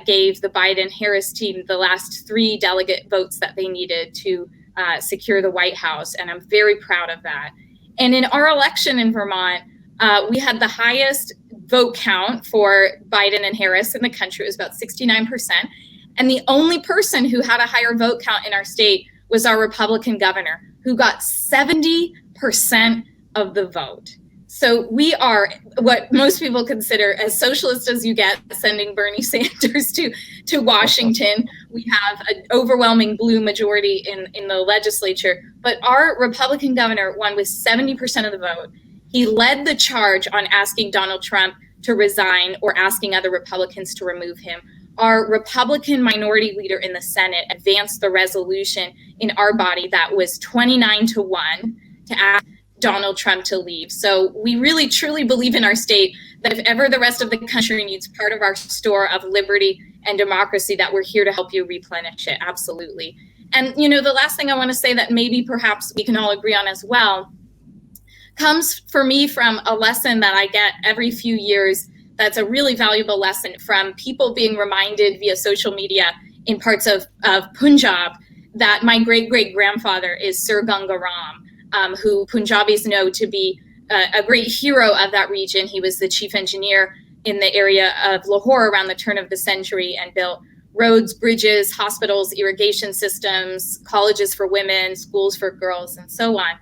C: gave the Biden-Harris team the last 3 delegate votes that they needed to secure the White House, and I'm very proud of that. And in our election in Vermont, we had the highest vote count for Biden and Harris in the country. It was about 69%. And the only person who had a higher vote count in our state was our Republican governor, who got 70% of the vote. So we are what most people consider as socialist as you get, sending Bernie Sanders to Washington. We have an overwhelming blue majority in the legislature, but our Republican governor won with 70% of the vote. He led the charge on asking Donald Trump to resign or asking other Republicans to remove him. Our Republican minority leader in the Senate advanced the resolution in our body that was 29-1 to ask Donald Trump to leave. So we really truly believe in our state that if ever the rest of the country needs part of our store of liberty and democracy, that we're here to help you replenish it. Absolutely. And the last thing I want to say that maybe perhaps we can all agree on as well comes for me from a lesson that I get every few years. That's a really valuable lesson from people being reminded via social media in parts of Punjab that my great-great-grandfather is Sir Ganga Ram, who Punjabis know to be a great hero of that region. He was the chief engineer in the area of Lahore around the turn of the century and built roads, bridges, hospitals, irrigation systems, colleges for women, schools for girls, and so on.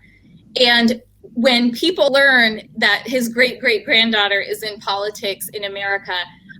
C: And when people learn that his great-great-granddaughter is in politics in America,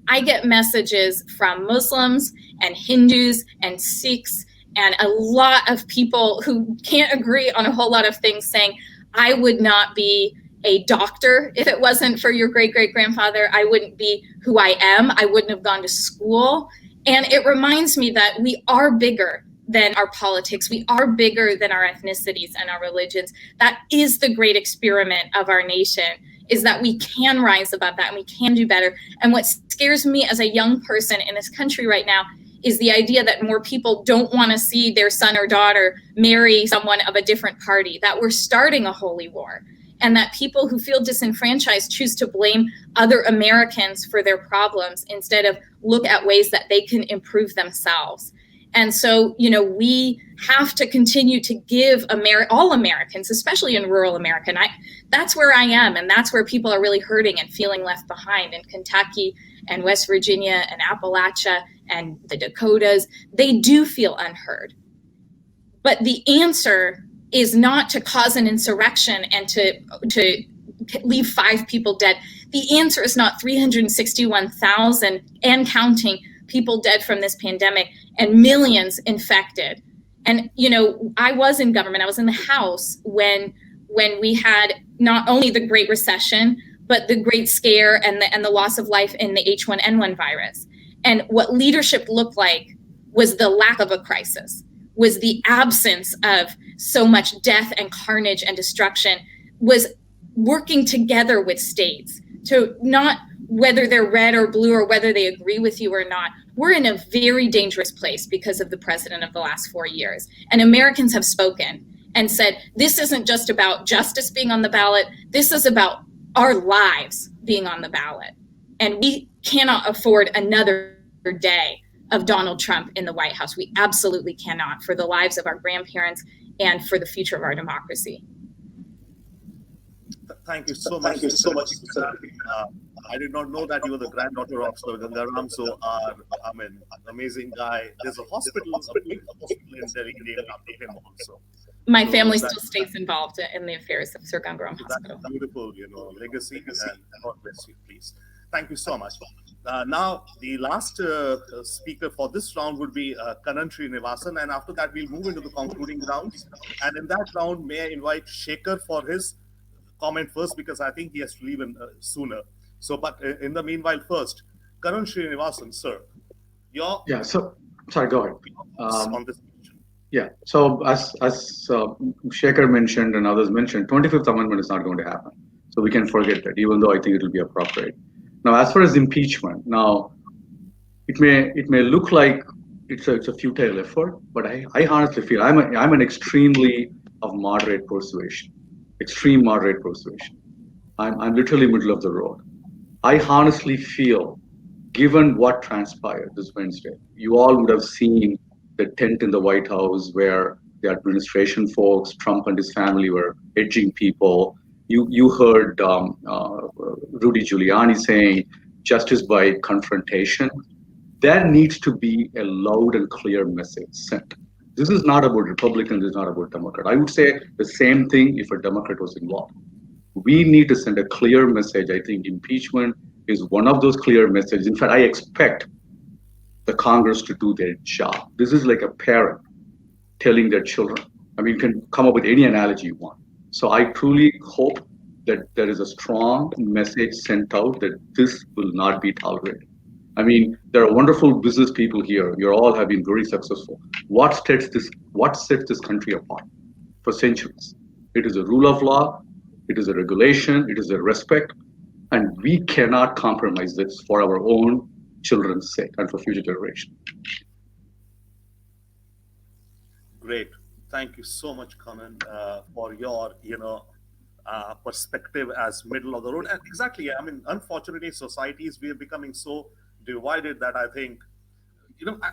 C: I get messages from Muslims and Hindus and Sikhs and a lot of people who can't agree on a whole lot of things saying, I would not be a doctor if it wasn't for your great-great-grandfather. I wouldn't be who I am. I wouldn't have gone to school. And it reminds me that we are bigger than our politics. We are bigger than our ethnicities and our religions. That is the great experiment of our nation, is that we can rise above that and we can do better. And what scares me as a young person in this country right now is the idea that more people don't want to see their son or daughter marry someone of a different party, that we're starting a holy war, and that people who feel disenfranchised choose to blame other Americans for their problems instead of look at ways that they can improve themselves. And so, we have to continue to give all Americans, especially in rural America, and that's where I am, and that's where people are really hurting and feeling left behind in Kentucky and West Virginia and Appalachia and the Dakotas. They do feel unheard. But the answer is not to cause an insurrection and to leave 5 people dead. The answer is not 361,000 and counting people dead from this pandemic and millions infected. And, I was in government. I was in the House when we had not only the Great Recession, but the Great Scare and the loss of life in the H1N1 virus. And what leadership looked like was the lack of a crisis, was the absence of so much death and carnage and destruction, was working together with states to not whether they're red or blue or whether they agree with you or not. We're in a very dangerous place because of the president of the last 4 years. And Americans have spoken and said, this isn't just about justice being on the ballot. This is about our lives being on the ballot. And we cannot afford another day of Donald Trump in the White House. We absolutely cannot, for the lives of our grandparents and for the future of our democracy.
A: Thank you so much. I did not know that you were the granddaughter of Sir Ganga Ram. So, amazing guy. There's a hospital, a big hospital in Delhi named after him also.
C: My family still stays involved in the affairs of Sir Ganga Ram Hospital.
A: That's beautiful, legacy. And God bless you, please. Thank you so much. Now, the last speaker for this round would be Kannan Srinivasan, and after that, we'll move into the concluding rounds. And in that round, may I invite Shekar for his comment first, because I think he has to leave sooner. So, but in the meanwhile, first, Kannan Srinivasan, sir, your
F: sorry, go ahead.
A: On this question.
F: Yeah. So, as Shekar mentioned and others mentioned, 25th Amendment is not going to happen. So we can forget that, even though I think it will be appropriate. Now, as far as impeachment, it may look like it's a futile effort, but I honestly feel I'm an extremely of moderate persuasion, extreme moderate persuasion. I'm literally middle of the road. I honestly feel given what transpired this Wednesday, you all would have seen the tent in the White House where the administration folks, Trump and his family, were edging people. You heard Rudy Giuliani saying justice by confrontation. There needs to be a loud and clear message sent. This is not about Republican, this is not about Democrat. I would say the same thing if a Democrat was involved. We need to send a clear message. I think impeachment is one of those clear messages. In fact, I expect the Congress to do their job. This is like a parent telling their children. I mean, you can come up with any analogy you want. So I truly hope that there is a strong message sent out that this will not be tolerated. I mean, there are wonderful business people here. You all have been very successful. What sets this country apart for centuries? It is a rule of law. It is a regulation. It is a respect. And we cannot compromise this for our own children's sake and for future generations.
A: Great. Thank you so much, Kannan, for your, perspective as middle of the road. And exactly, I mean, unfortunately, societies, we are becoming so divided that I think,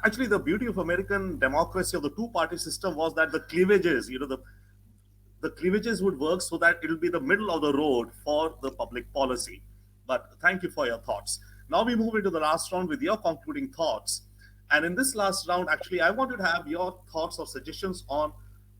A: actually the beauty of American democracy, of the two-party system, was that the cleavages, the cleavages would work so that it'll be the middle of the road for the public policy. But thank you for your thoughts. Now we move into the last round with your concluding thoughts. And in this last round, actually, I wanted to have your thoughts or suggestions on,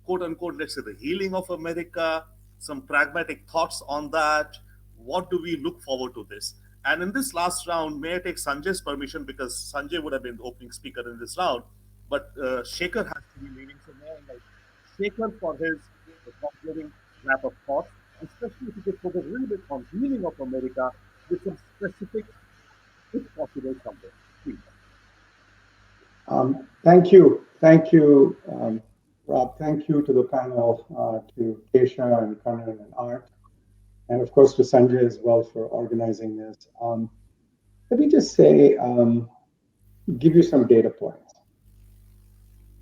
A: quote unquote, let's say the healing of America, some pragmatic thoughts on that. What do we look forward to this? And in this last round, may I take Sanjay's permission, because Sanjay would have been the opening speaker in this round, but Shekar has to be leading. So may I like Shekar for his concluding wrap of thoughts, especially if you could focus a little bit on healing of America with some specifics, if possible, somewhere. Please.
B: Thank you, Rob. Thank you to the panel, to Kesha and Kannan and Art, and of course to Sanjay as well for organizing this. Let me just say, give you some data points.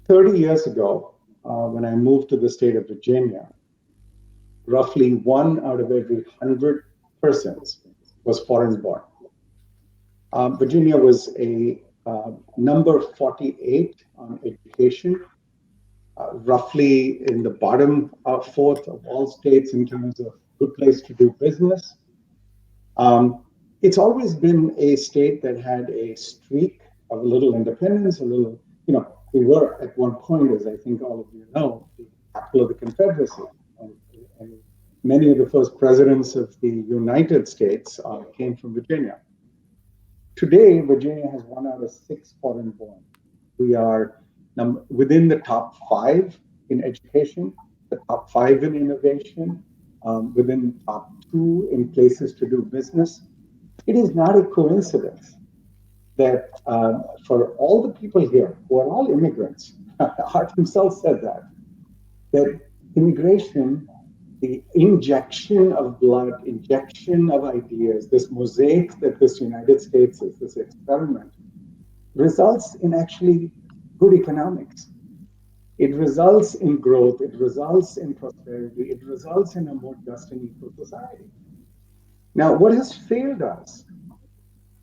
B: 30 years ago, when I moved to the state of Virginia, roughly 1 out of every 100 persons was foreign born. Virginia was a number 48 on education, roughly in the bottom fourth of all states in terms of good place to do business. It's always been a state that had a streak of a little independence, a little, we were at one point, as I think all of you know, the capital of the Confederacy. And many of the first presidents of the United States came from Virginia. Today, Virginia has 1 out of 6 foreign born. We are within the top 5 in education, the top 5 in innovation, within the top 2 in places to do business. It is not a coincidence that for all the people here who are all immigrants, Art himself said that immigration, the injection of blood, injection of ideas, this mosaic that this United States is, this experiment, results in actually good economics. It results in growth, it results in prosperity, it results in a more just and equal society. Now, what has failed us,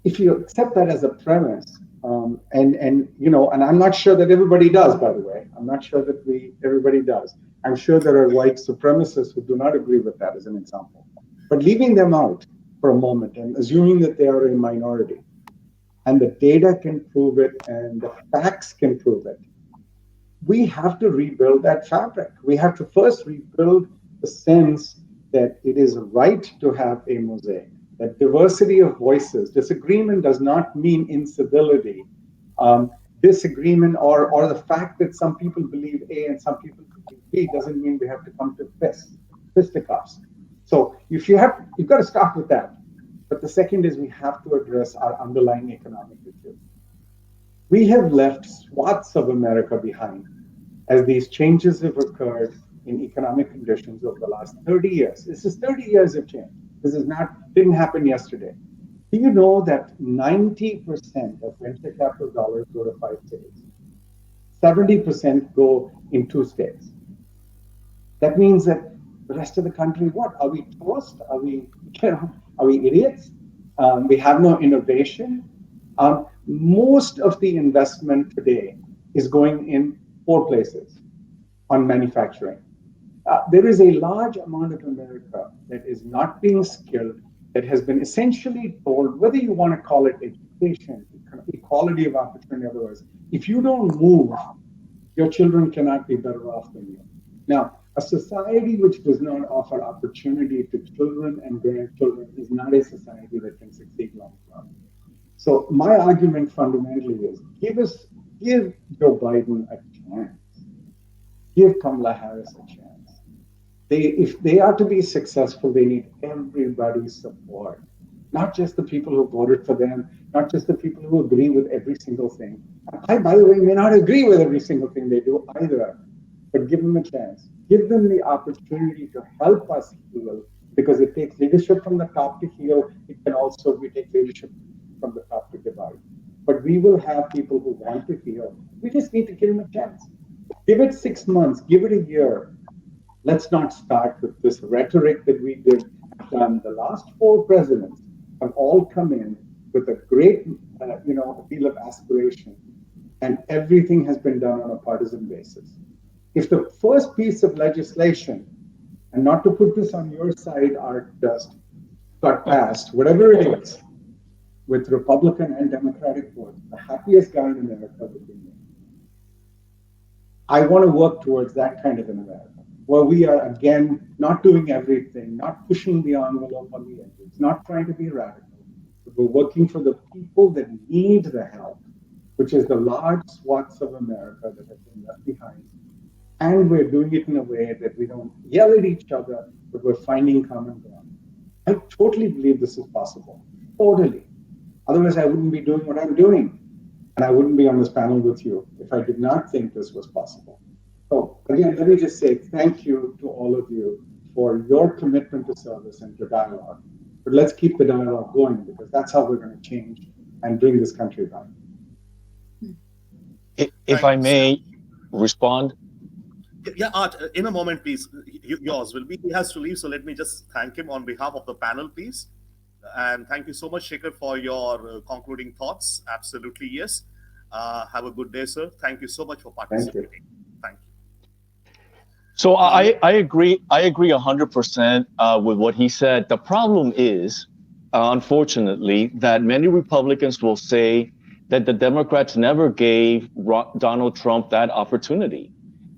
B: if you accept that as a premise, and I'm not sure that everybody does, by the way. I'm not sure that everybody does. I'm sure there are white supremacists who do not agree with that, as an example. But leaving them out for a moment and assuming that they are a minority, and the data can prove it and the facts can prove it, we have to rebuild that fabric. We have to first rebuild the sense that it is right to have a mosaic, that diversity of voices, disagreement does not mean incivility. Disagreement or the fact that some people believe A and some people believe B doesn't mean we have to come to fisticuffs. So you've got to start with that. But the second is we have to address our underlying economic issues. We have left swaths of America behind as these changes have occurred in economic conditions over the last 30 years. This is 30 years of change. This didn't happen yesterday. Do you know that 90% of venture capital dollars go to 5 states? 70% go in 2 states. That means that the rest of the country, what? Are we toast? Are we idiots? We have no innovation. Most of the investment today is going in 4 places on manufacturing. There is a large amount of America that is not being skilled, that has been essentially told, whether you want to call it education, equality of opportunity, otherwise, if you don't move, your children cannot be better off than you. Now, a society which does not offer opportunity to children and grandchildren is not a society that can succeed long term. So my argument fundamentally is give Joe Biden a chance. Give Kamala Harris a chance. If they are to be successful, they need everybody's support. Not just the people who voted for them, not just the people who agree with every single thing. I, by the way, may not agree with every single thing they do either, but give them a chance. Give them the opportunity to help us heal, because it takes leadership from the top to heal. It can also take leadership from the top to divide. But we will have people who want to heal. We just need to give them a chance. Give it 6 months, give it a year. Let's not start with this rhetoric that we did. The last 4 presidents have all come in with a great, deal of aspiration, and everything has been done on a partisan basis. If the first piece of legislation, and not to put this on your side, Art, just got passed, whatever it is, with Republican and Democratic votes, the happiest guy in America would be me. I want to work towards that kind of an America, where we are, again, not doing everything, not pushing the envelope on the edges, not trying to be radical, but we're working for the people that need the help, which is the large swaths of America that have been left behind. And we're doing it in a way that we don't yell at each other, but we're finding common ground. I totally believe this is possible. Totally. Otherwise, I wouldn't be doing what I'm doing. And I wouldn't be on this panel with you if I did not think this was possible. So again, let me just say thank you to all of you for your commitment to service and to dialogue. But let's keep the dialogue going, because that's how we're going to change and bring this country back.
D: If I may respond.
A: Yeah, Art, in a moment, please. Yours will be. He has to leave, so let me just thank him on behalf of the panel, please. And thank you so much, Shekar, for your concluding thoughts. Absolutely, yes. Have a good day, sir. Thank you so much for participating. Thank you.
D: So I agree 100% with what he said. The problem is, unfortunately, that many Republicans will say that the Democrats never gave Donald Trump that opportunity.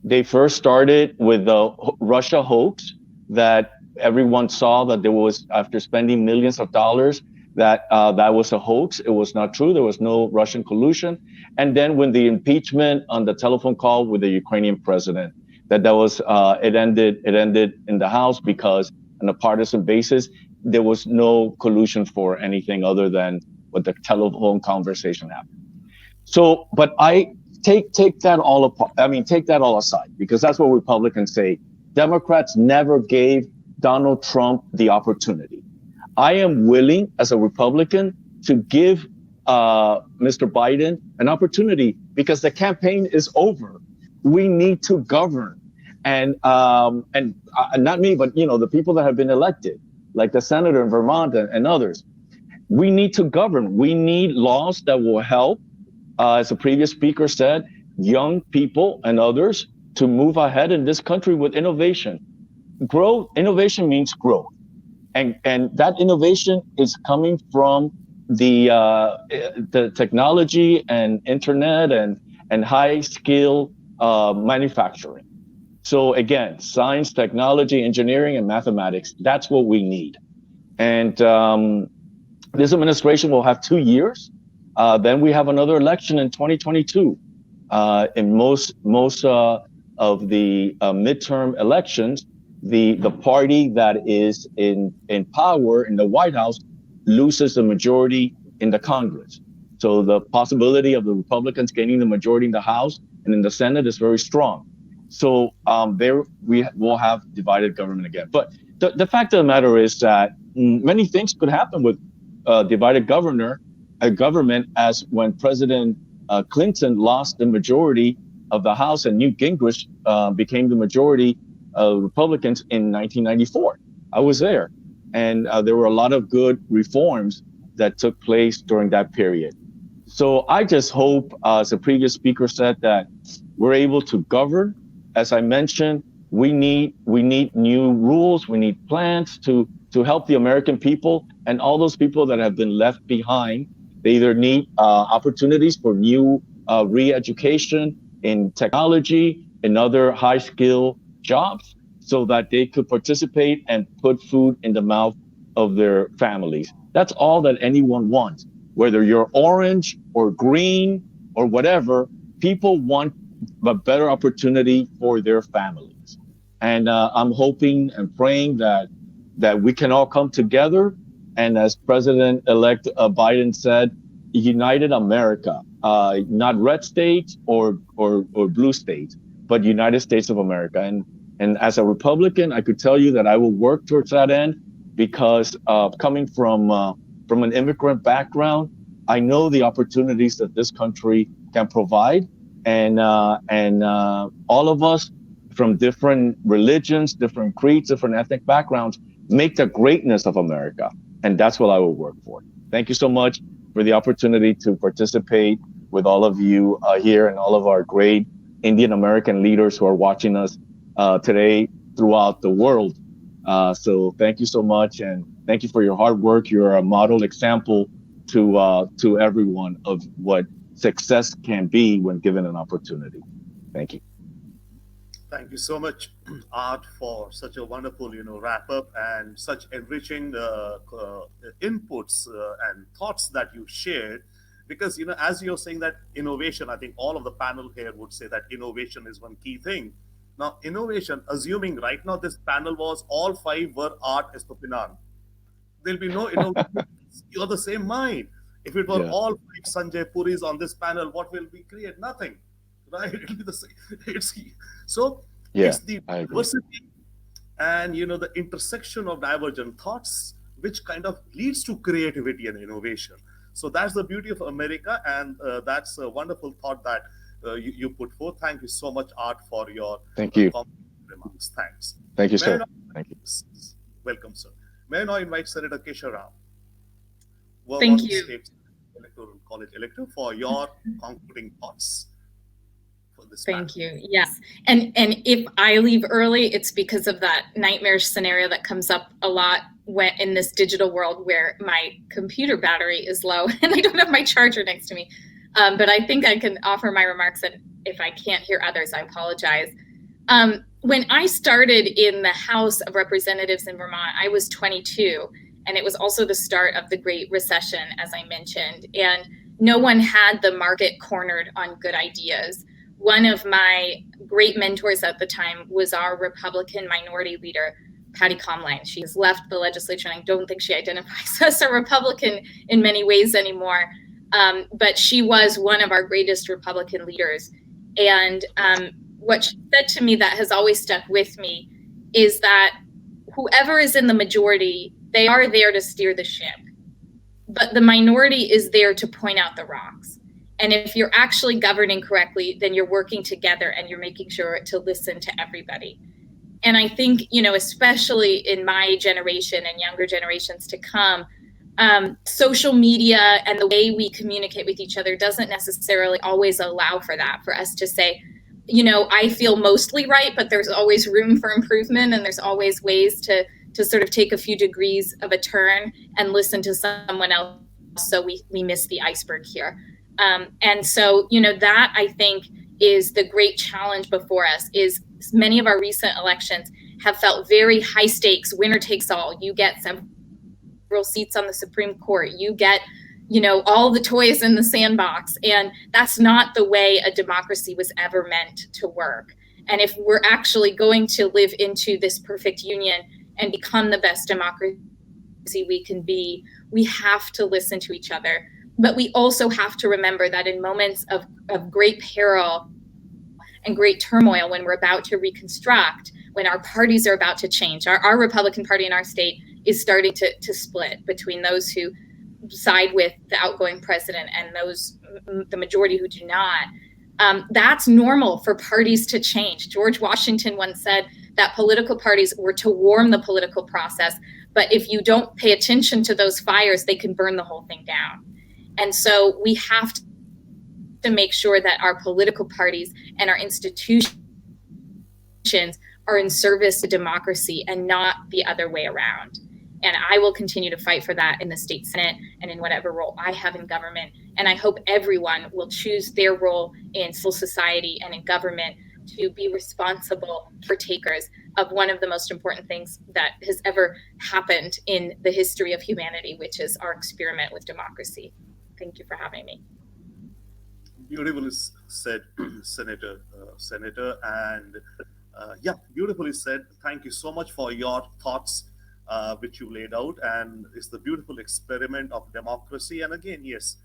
D: They first started with the Russia hoax that everyone saw that there was, after spending millions of dollars, that was a hoax. It was not true. There was no Russian collusion. And then when the impeachment on the telephone call with the Ukrainian president, that was it ended in the House because on a partisan basis, there was no collusion for anything other than what the telephone conversation happened. So, but I take that all apart. I mean, take that all aside, because that's what Republicans say. Democrats never gave Donald Trump the opportunity. I am willing, as a Republican, to give Mr. Biden an opportunity, because the campaign is over. We need to govern, and not me, but the people that have been elected, like the senator in Vermont and others. We need to govern. We need laws that will help, as the previous speaker said, young people and others to move ahead in this country with innovation. Innovation means growth, and that innovation is coming from the technology and internet and high skill manufacturing. So again, science, technology, engineering, and mathematics, that's what we need. And this administration will have 2 years. Then we have another election in 2022. In most of the midterm elections, the party that is in power in the White House loses the majority in the Congress. So the possibility of the Republicans gaining the majority in the House and in the Senate is very strong. So there we will have divided government again. But the fact of the matter is that many things could happen with divided government, as when President Clinton lost the majority of the House and Newt Gingrich became the majority of Republicans in 1994. I was there, and there were a lot of good reforms that took place during that period. So I just hope, as the previous speaker said, that we're able to govern. As I mentioned, we need new rules. We need plans to help the American people and all those people that have been left behind. They either need opportunities for new re-education in technology and other high-skill jobs, so that they could participate and put food in the mouth of their families. That's all that anyone wants. Whether you're orange or green or whatever, people want a better opportunity for their families. And I'm hoping and praying that we can all come together. And as President-elect Biden said, United America, not red states or blue states, but United States of America. And as a Republican, I could tell you that I will work towards that end, because coming from an immigrant background, I know the opportunities that this country can provide, and all of us from different religions, different creeds, different ethnic backgrounds make the greatness of America, and that's what I will work for. Thank you so much for the opportunity to participate with all of you here and all of our great Indian American leaders who are watching us today throughout the world. So thank you so much, and thank you for your hard work. You're a model example to everyone of what success can be when given an opportunity. Thank you.
A: Thank you so much, Art, for such a wonderful, wrap up and such enriching inputs and thoughts that you shared. Because, as you're saying that innovation, I think all of the panel here would say that innovation is one key thing. Now, innovation, assuming right now this panel was all five were Art Estopinan, there'll be no innovation. You're the same mind. If it were all five Sanjay Puris on this panel, what will we create? Nothing, right? It'll be the same. It's the diversity and the intersection of divergent thoughts which kind of leads to creativity and innovation. So that's the beauty of America, and that's a wonderful thought that you put forth. Thank you so much, Art, for your remarks. Thanks.
D: Thank you, sir. Thank you.
A: Welcome, sir. May I now invite Senator Kesha Ram,
C: Thank you.
A: State Electoral College elector, for your concluding thoughts for this
C: Thank you. Yes. And if I leave early, it's because of that nightmarish scenario that comes up a lot in this digital world where my computer battery is low and I don't have my charger next to me. But I think I can offer my remarks, and if I can't hear others, I apologize. When I started in the House of Representatives in Vermont, I was 22, and it was also the start of the Great Recession, as I mentioned, and no one had the market cornered on good ideas. One of my great mentors at the time was our Republican minority leader, Patty Comline. She has left the legislature, and I don't think she identifies as a Republican in many ways anymore. But she was one of our greatest Republican leaders. And what she said to me that has always stuck with me is that whoever is in the majority, they are there to steer the ship. But the minority is there to point out the wrongs. And if you're actually governing correctly, then you're working together and you're making sure to listen to everybody. And I think, especially in my generation and younger generations to come, social media and the way we communicate with each other doesn't necessarily always allow for that, for us to say, I feel mostly right, but there's always room for improvement, and there's always ways to sort of take a few degrees of a turn and listen to someone else, so we miss the iceberg here. And so, that I think is the great challenge before us. Is many of our recent elections have felt very high stakes, winner takes all. You get several seats on the Supreme Court. You get, all the toys in the sandbox. And that's not the way a democracy was ever meant to work. And if we're actually going to live into this perfect union and become the best democracy we can be, we have to listen to each other. But we also have to remember that in moments of great peril and great turmoil, when we're about to reconstruct, when our parties are about to change, our Republican Party in our state is starting to split between those who side with the outgoing president and the majority who do not. That's normal for parties to change. George Washington once said that political parties were to warm the political process, but if you don't pay attention to those fires, they can burn the whole thing down. And so we have to make sure that our political parties and our institutions are in service to democracy and not the other way around. And I will continue to fight for that in the state Senate and in whatever role I have in government. And I hope everyone will choose their role in civil society and in government to be responsible partakers of one of the most important things that has ever happened in the history of humanity, which is our experiment with democracy. Thank you for having me.
A: Beautifully said, Senator. And yeah, beautifully said. Thank you so much for your thoughts, which you laid out. And it's the beautiful experiment of democracy. And again, yes,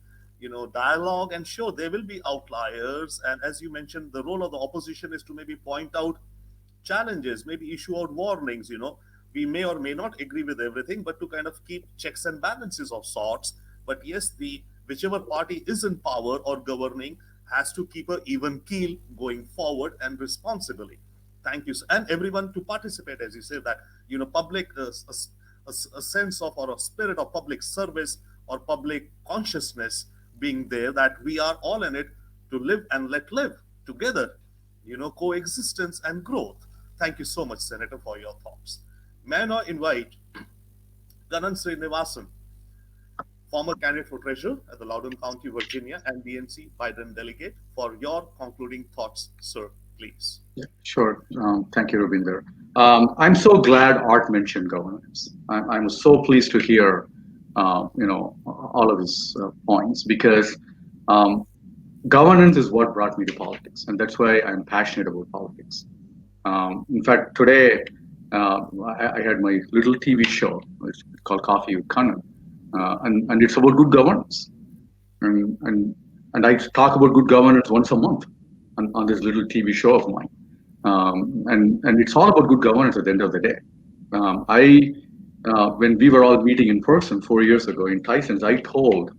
A: dialogue, and sure, there will be outliers. And as you mentioned, the role of the opposition is to maybe point out challenges, maybe issue out warnings. We may or may not agree with everything, but to kind of keep checks and balances of sorts. But yes, whichever party is in power or governing has to keep an even keel going forward and responsibly. Thank you. And everyone to participate, as you say, that, public, a sense of, or a spirit of public service or public consciousness being there, that we are all in it to live and let live together, coexistence and growth. Thank you so much, Senator, for your thoughts. May I now invite Kannan Srinivasan, former candidate for treasurer at the Loudoun County, Virginia, and DNC Biden delegate, for your concluding thoughts, sir, please.
F: Yeah, sure. Thank you, Ravinder. I'm so glad Art mentioned governance. I'm so pleased to hear, all of his points, because governance is what brought me to politics, and that's why I'm passionate about politics. In fact, today I had my little TV show. It's called Coffee with Kannan. And it's about good governance, and I talk about good governance once a month on this little TV show of mine, and it's all about good governance at the end of the day. When we were all meeting in person 4 years ago in Tyson's, I told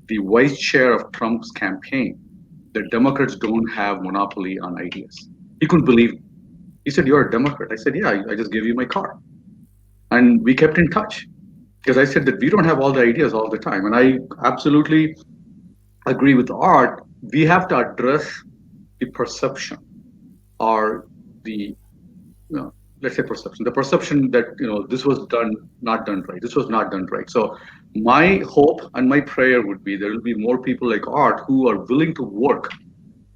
F: the vice chair of Trump's campaign that Democrats don't have monopoly on ideas. He couldn't believe it. He said, "You're a Democrat." I said, "Yeah, I just gave you my card," and we kept in touch. Because I said that we don't have all the ideas all the time. And I absolutely agree with Art. We have to address the perception, or let's say perception, the perception that, this was not done right. This was not done right. So my hope and my prayer would be there will be more people like Art who are willing to work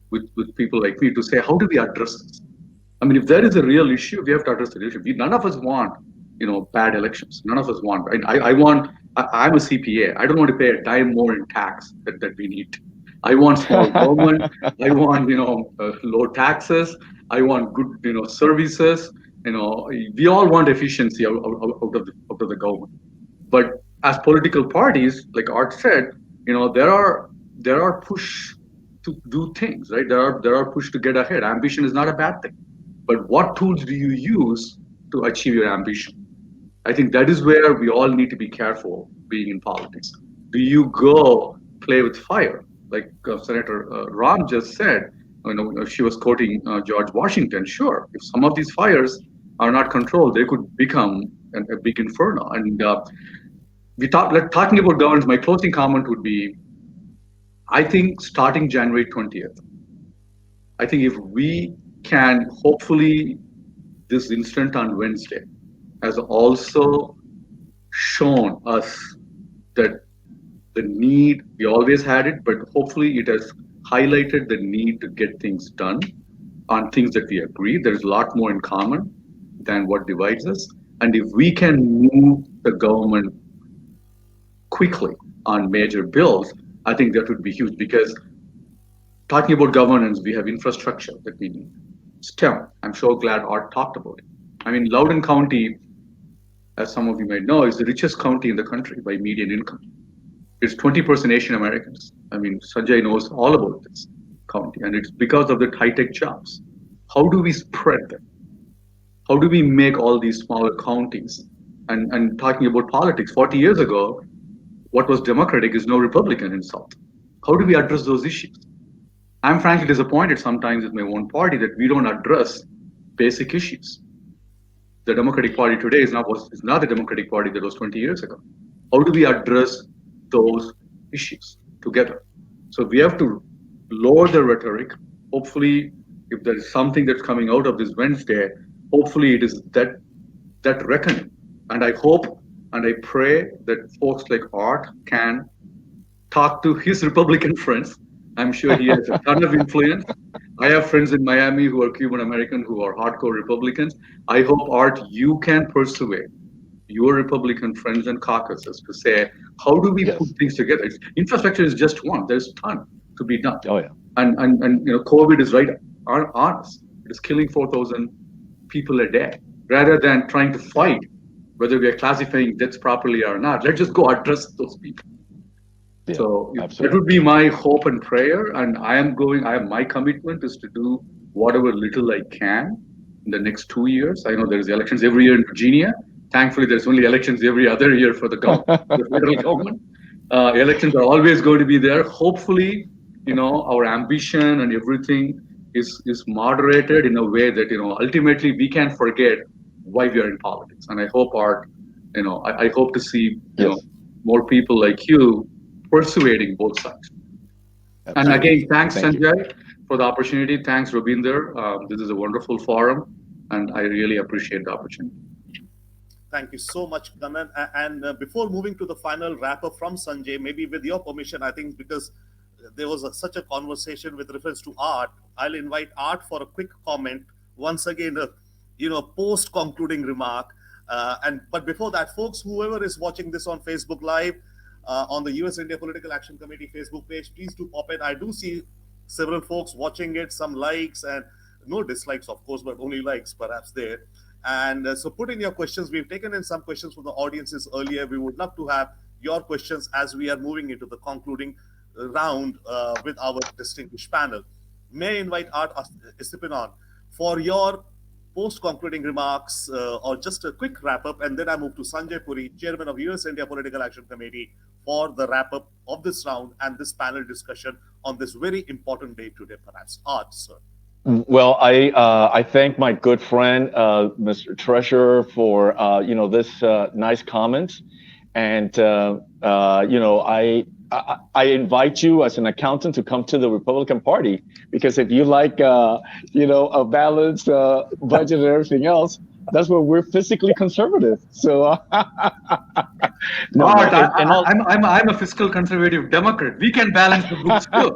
F: with people like me to say, how do we address this? I mean, if there is a real issue, we have to address the issue. None of us want bad elections. None of us want. I'm a CPA. I don't want to pay a dime more in tax that we need. I want small government. I want low taxes. I want good services. We all want efficiency out of the government. But as political parties, like Art said, there are push to do things, right? There are push to get ahead. Ambition is not a bad thing. But what tools do you use to achieve your ambition? I think that is where we all need to be careful being in politics. Do you go play with fire? Like Senator Ram just said, she was quoting George Washington. Sure, if some of these fires are not controlled, they could become a big inferno. And talking about governance, my closing comment would be, I think starting January 20th, I think if we can, hopefully this incident on Wednesday has also shown us that the need, we always had it, but hopefully it has highlighted the need to get things done on things that we agree. There's a lot more in common than what divides us. And if we can move the government quickly on major bills, I think that would be huge, because talking about governance, we have infrastructure that we need. STEM, I'm so glad Art talked about it. I mean, Loudoun County, as some of you might know, is the richest county in the country by median income. It's 20% Asian Americans. I mean, Sanjay knows all about this county, and it's because of the high-tech jobs. How do we spread them? How do we make all these smaller counties? And talking about politics, 40 years ago, what was Democratic is no Republican in South. How do we address those issues? I'm frankly disappointed sometimes with my own party that we don't address basic issues. The Democratic Party today is not the Democratic Party that was 20 years ago. How do we address those issues? together. So we have to lower the rhetoric. Hopefully, if there is something that's coming out of this Wednesday, hopefully it is that reckoning. And I hope and I pray that folks like Art can talk to his Republican friends. I'm sure he has a ton of influence. I have friends in Miami who are Cuban American who are hardcore Republicans. I hope, Art, you can persuade your Republican friends and caucuses to say, how do we put things together? Infrastructure is just one. There's a ton to be done.
D: Oh yeah.
F: And COVID is right on us. It is killing 4,000 people a day. Rather than trying to fight whether we are classifying deaths properly or not, let's just go address those people.
D: Yeah,
F: so
D: absolutely.
F: that would be my hope and prayer. And my commitment is to do whatever little I can in the next 2 years. I know there's elections every year in Virginia. Thankfully, there's only elections every other year for the federal government. Elections are always going to be there. Hopefully, our ambition and everything is moderated in a way that, ultimately we can forget why we are in politics. And I hope I hope to see, more people like you persuading both sides. Absolutely. And again, thanks, Sanjay, for the opportunity. Thanks, Rabinder. This is a wonderful forum, and I really appreciate the opportunity.
A: Thank you so much, Kannan. And before moving to the final wrap-up from Sanjay, maybe with your permission, I think because there was such a conversation with reference to Art, I'll invite Art for a quick comment. Once again, post-concluding remark. But before that, folks, whoever is watching this on Facebook Live, on the US India Political Action Committee Facebook page, please do pop in. I do see several folks watching it, some likes and no dislikes, of course, but only likes perhaps there. And so put in your questions. We've taken in some questions from the audiences earlier. We would love to have your questions as we are moving into the concluding round with our distinguished panel. May I invite Art Estopinan for your post-concluding remarks or just a quick wrap-up, and then I move to Sanjay Puri, Chairman of US India Political Action Committee, for the wrap-up of this round and this panel discussion on this very important day today, perhaps. Art, sir.
D: Well, I thank my good friend, Mr. Treasurer, for this nice comments, and I invite you as an accountant to come to the Republican Party, because if you like a balanced budget and everything else, that's where we're fiscally conservative. So
F: no, I'm a fiscal conservative Democrat. We can balance the books too.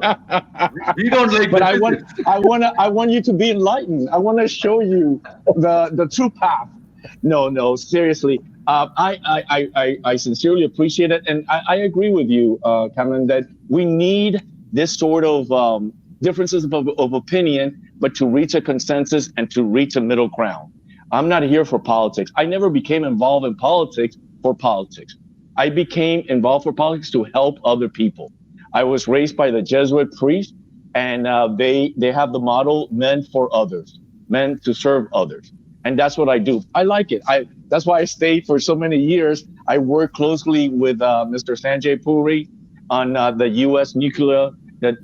F: We don't like.
D: But I want you to be enlightened. I want to show you the true path. No, seriously. I sincerely appreciate it, and I agree with you, Kannan, that we need this sort of differences of opinion, but to reach a consensus and to reach a middle ground. I'm not here for politics. I never became involved in politics for politics. I became involved for politics to help other people. I was raised by the Jesuit priest, and they have the motto, men for others, men to serve others. And that's what I do. I like it. That's why I stayed for so many years. I worked closely with Mr. Sanjay Puri on the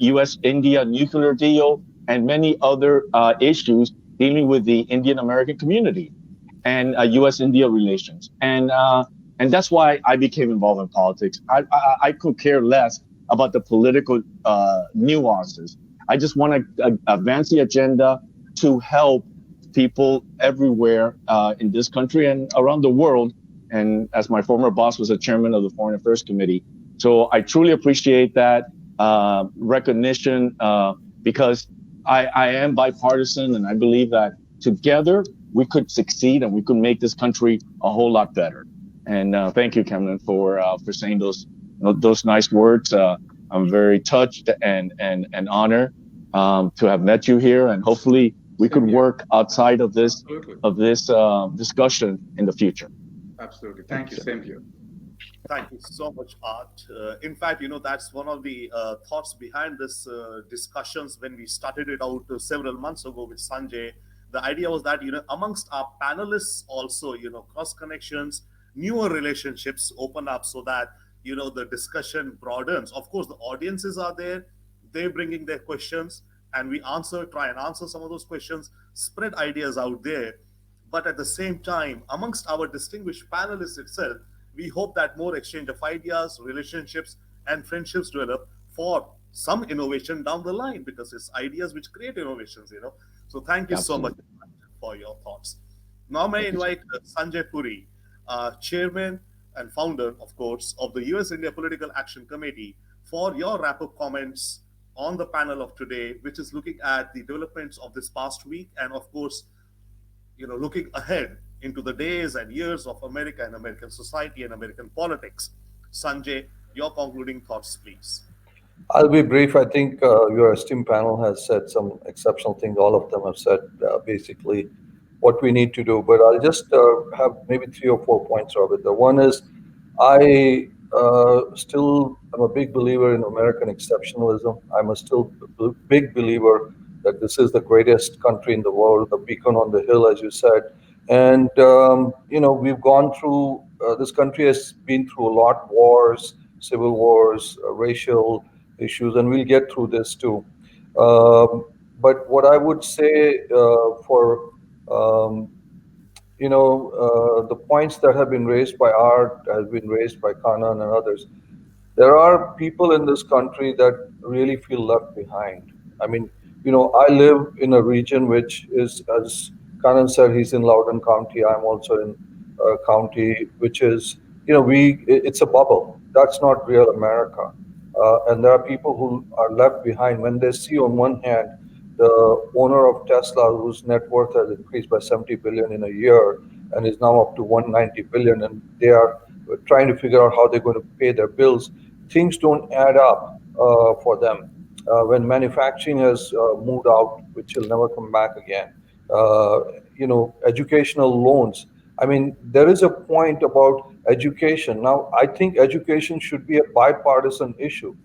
D: US-India nuclear deal and many other issues dealing with the Indian American community and US-India relations. And that's why I became involved in politics. I could care less about the political nuances. I just want to advance the agenda to help people everywhere in this country and around the world. And as my former boss was a chairman of the Foreign Affairs Committee. So I truly appreciate that recognition because I am bipartisan, and I believe that together we could succeed and we could make this country a whole lot better. And thank you, Kannan, for saying those nice words. I'm very touched and honored to have met you here, and hopefully we could work outside of this discussion in the future.
F: Absolutely. Thank you. Same here.
A: Thank you so much, Art. In fact, that's one of the thoughts behind this discussions when we started it out several months ago with Sanjay. The idea was that, amongst our panelists also, cross connections, newer relationships open up so that, the discussion broadens. Of course, the audiences are there. They're bringing their questions and we try and answer some of those questions, spread ideas out there. But at the same time, amongst our distinguished panelists itself, we hope that more exchange of ideas, relationships, and friendships develop for some innovation down the line, because it's ideas which create innovations, So thank you so much for your thoughts. Now may I invite Sanjay Puri, Chairman and founder, of course, of the US India Political Action Committee, for your wrap-up comments on the panel of today, which is looking at the developments of this past week and, of course, looking ahead into the days and years of America and American society and American politics. Sanjay, your concluding thoughts, please.
E: I'll be brief. I think your esteemed panel has said some exceptional things. All of them have said basically what we need to do. But I'll just have maybe 3 or 4 points of it. The one is I still am a big believer in American exceptionalism. I'm a still big believer that this is the greatest country in the world, the beacon on the hill, as you said. And, we've gone through, this country has been through a lot, wars, civil wars, racial issues, and we'll get through this too. But what I would say the points that have been raised by Art, has been raised by Kannan and others, there are people in this country that really feel left behind. I mean, I live in a region which is, as Kannan said, he's in Loudoun County. I'm also in a county which is, it's a bubble. That's not real America. And there are people who are left behind when they see on one hand the owner of Tesla, whose net worth has increased by 70 billion in a year and is now up to 190 billion, and they are trying to figure out how they're going to pay their bills. Things don't add up for them. When manufacturing has moved out, which will never come back again, educational loans. I mean, there is a point about education. Now, I think education should be a bipartisan issue.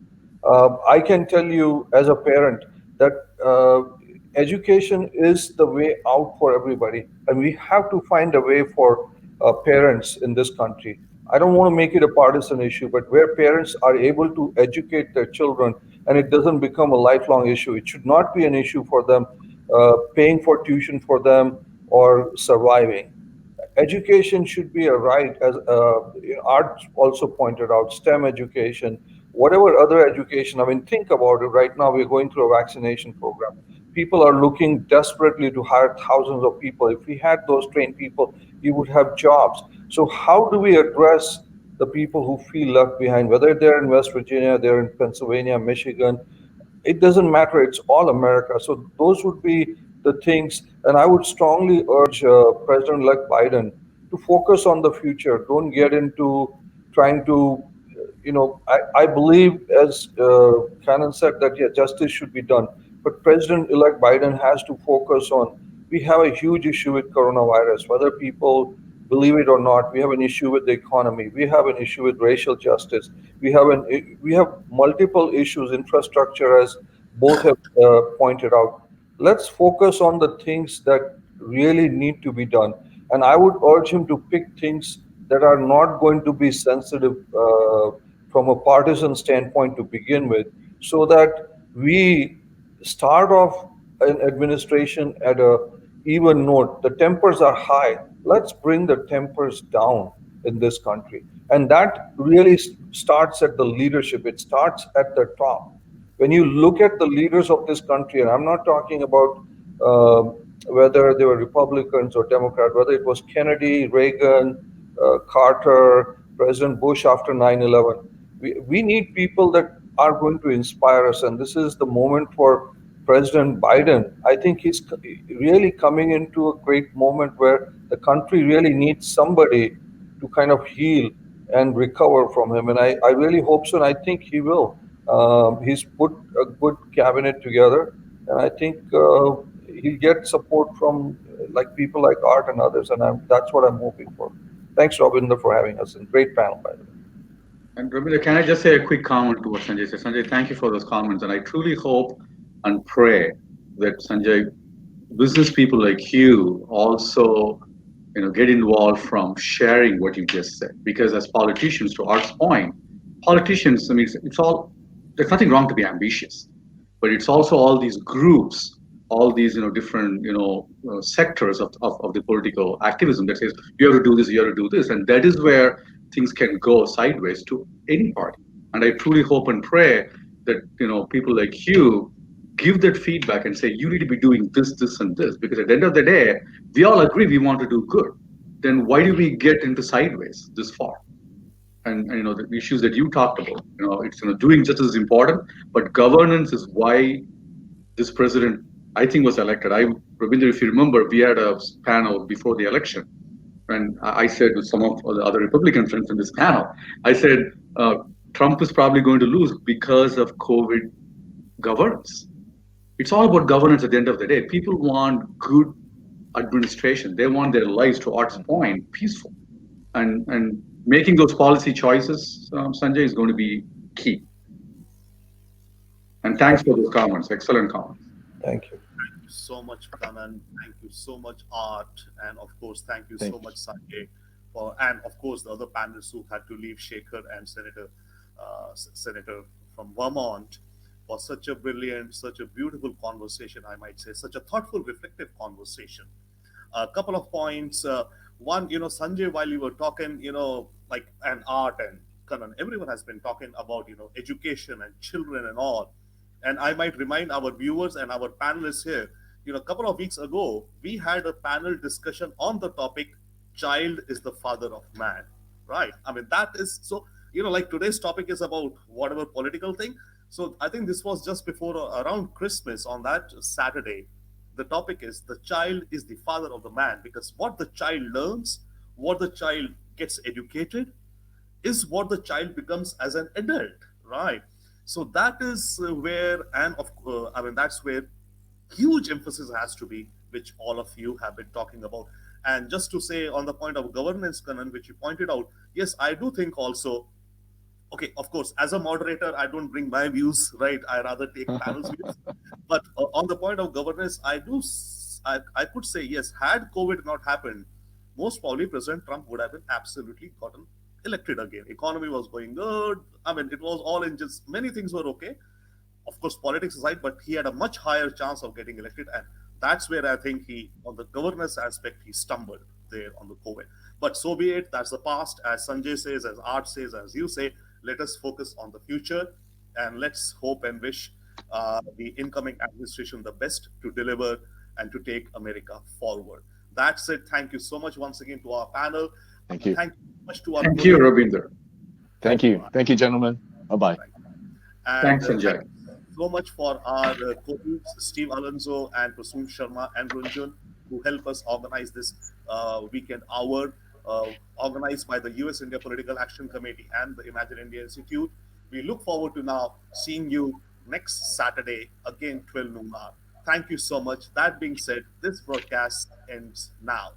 E: I can tell you as a parent that education is the way out for everybody, and we have to find a way for parents in this country. I don't want to make it a partisan issue, but where parents are able to educate their children and it doesn't become a lifelong issue, it should not be an issue for them paying for tuition for them or surviving. Education should be a right, as Art also pointed out, STEM education, whatever other education. I mean, think about it. Right now, we're going through a vaccination program. People are looking desperately to hire thousands of people. If we had those trained people, you would have jobs. So how do we address the people who feel left behind, whether they're in West Virginia, they're in Pennsylvania, Michigan? It doesn't matter. It's all America. So those would be the things. And I would strongly urge President-elect Biden to focus on the future. Don't get into trying to, I believe, as Kannan said, that justice should be done. But President-elect Biden has to focus on, we have a huge issue with coronavirus, whether people believe it or not. We have an issue with the economy. We have an issue with racial justice. We have multiple issues, infrastructure, as both have pointed out. Let's focus on the things that really need to be done. And I would urge him to pick things that are not going to be sensitive from a partisan standpoint to begin with, so that we start off an administration at a even note. The tempers are high. Let's bring the tempers down in this country. And that really starts at the leadership. It starts at the top. When you look at the leaders of this country, and I'm not talking about whether they were Republicans or Democrats, whether it was Kennedy, Reagan, Carter, President Bush after 9/11, we need people that are going to inspire us. And this is the moment for President Biden. I think he's really coming into a great moment where the country really needs somebody to kind of heal and recover from him. And I really hope so, and I think he will. He's put a good cabinet together, and I think he'll get support from people like Art and others, and that's what I'm hoping for. Thanks, Ravinder, for having us, and great panel, by the way.
F: And Ravinder, can I just say a quick comment to what Sanjay said? Sanjay, thank you for those comments, and I truly hope and pray that, Sanjay, business people like you also get involved from sharing what you just said. Because as politicians, to Art's point, politicians, I mean, it's all, there's nothing wrong to be ambitious, but it's also all these groups, all these different sectors of the political activism that says you have to do this, you have to do this, and that is where things can go sideways to any party. And I truly hope and pray that people like you give that feedback and say you need to be doing this, this, and this, because at the end of the day, we all agree we want to do good. Then why do we get into sideways this far? And the issues that you talked about, it's doing justice is important, but governance is why this president, I think, was elected. Ravinder, if you remember, we had a panel before the election, and I said to some of the other Republican friends in this panel, I said, Trump is probably going to lose because of COVID governance. It's all about governance at the end of the day. People want good administration. They want their lives, to Art's point, peaceful. And making those policy choices, Sanjay, is going to be key. And thanks for those comments. Excellent comments.
E: Thank you.
A: Thank you so much, Kannan. Thank you so much, Art. And of course, thank you so much, Sanjay. And of course, the other panelists who had to leave, Shekar and Senator from Vermont, for such a brilliant, such a beautiful conversation, I might say, such a thoughtful, reflective conversation. A couple of points. One, Sanjay, while you were talking, like, and Art and Kannan, everyone has been talking about, education and children and all. And I might remind our viewers and our panelists here, a couple of weeks ago, we had a panel discussion on the topic, child is the father of man, right? I mean, that is so, like today's topic is about whatever political thing. So I think this was just before around Christmas on that Saturday. The topic is the child is the father of the man, because what the child learns, what the child gets educated, is what the child becomes as an adult, right? So that is where, and that's where huge emphasis has to be, which all of you have been talking about. And just to say on the point of governance, Kannan, which you pointed out, yes, I do think also, okay, of course, as a moderator, I don't bring my views, right? I rather take panel's views. But on the point of governance, I could say, yes, had COVID not happened, most probably President Trump would have been absolutely gotten elected again. Economy was going good. I mean, it was all in just, many things were okay. Of course, politics aside, but he had a much higher chance of getting elected. And that's where I think on the governance aspect, he stumbled there on the COVID. But so be it, that's the past. As Sanjay says, as Art says, as you say, let us focus on the future, and let's hope and wish the incoming administration the best to deliver and to take America forward. That's it. Thank you so much once again to our panel.
D: Thank you.
A: Thank you so much to our
F: Thank you, Ravinder.
D: Thank you. Thank you, gentlemen. Bye-bye.
F: Thanks, Sanjay.
A: Thank you so much for our co-hosts, Steve Alonso and Prasoon Sharma and Runjun, who help us organize this weekend hour, organized by the US India Political Action Committee and the Imagine India Institute. We look forward to now seeing you next Saturday, again, 12 noon hour. Thank you so much. That being said, this broadcast ends now.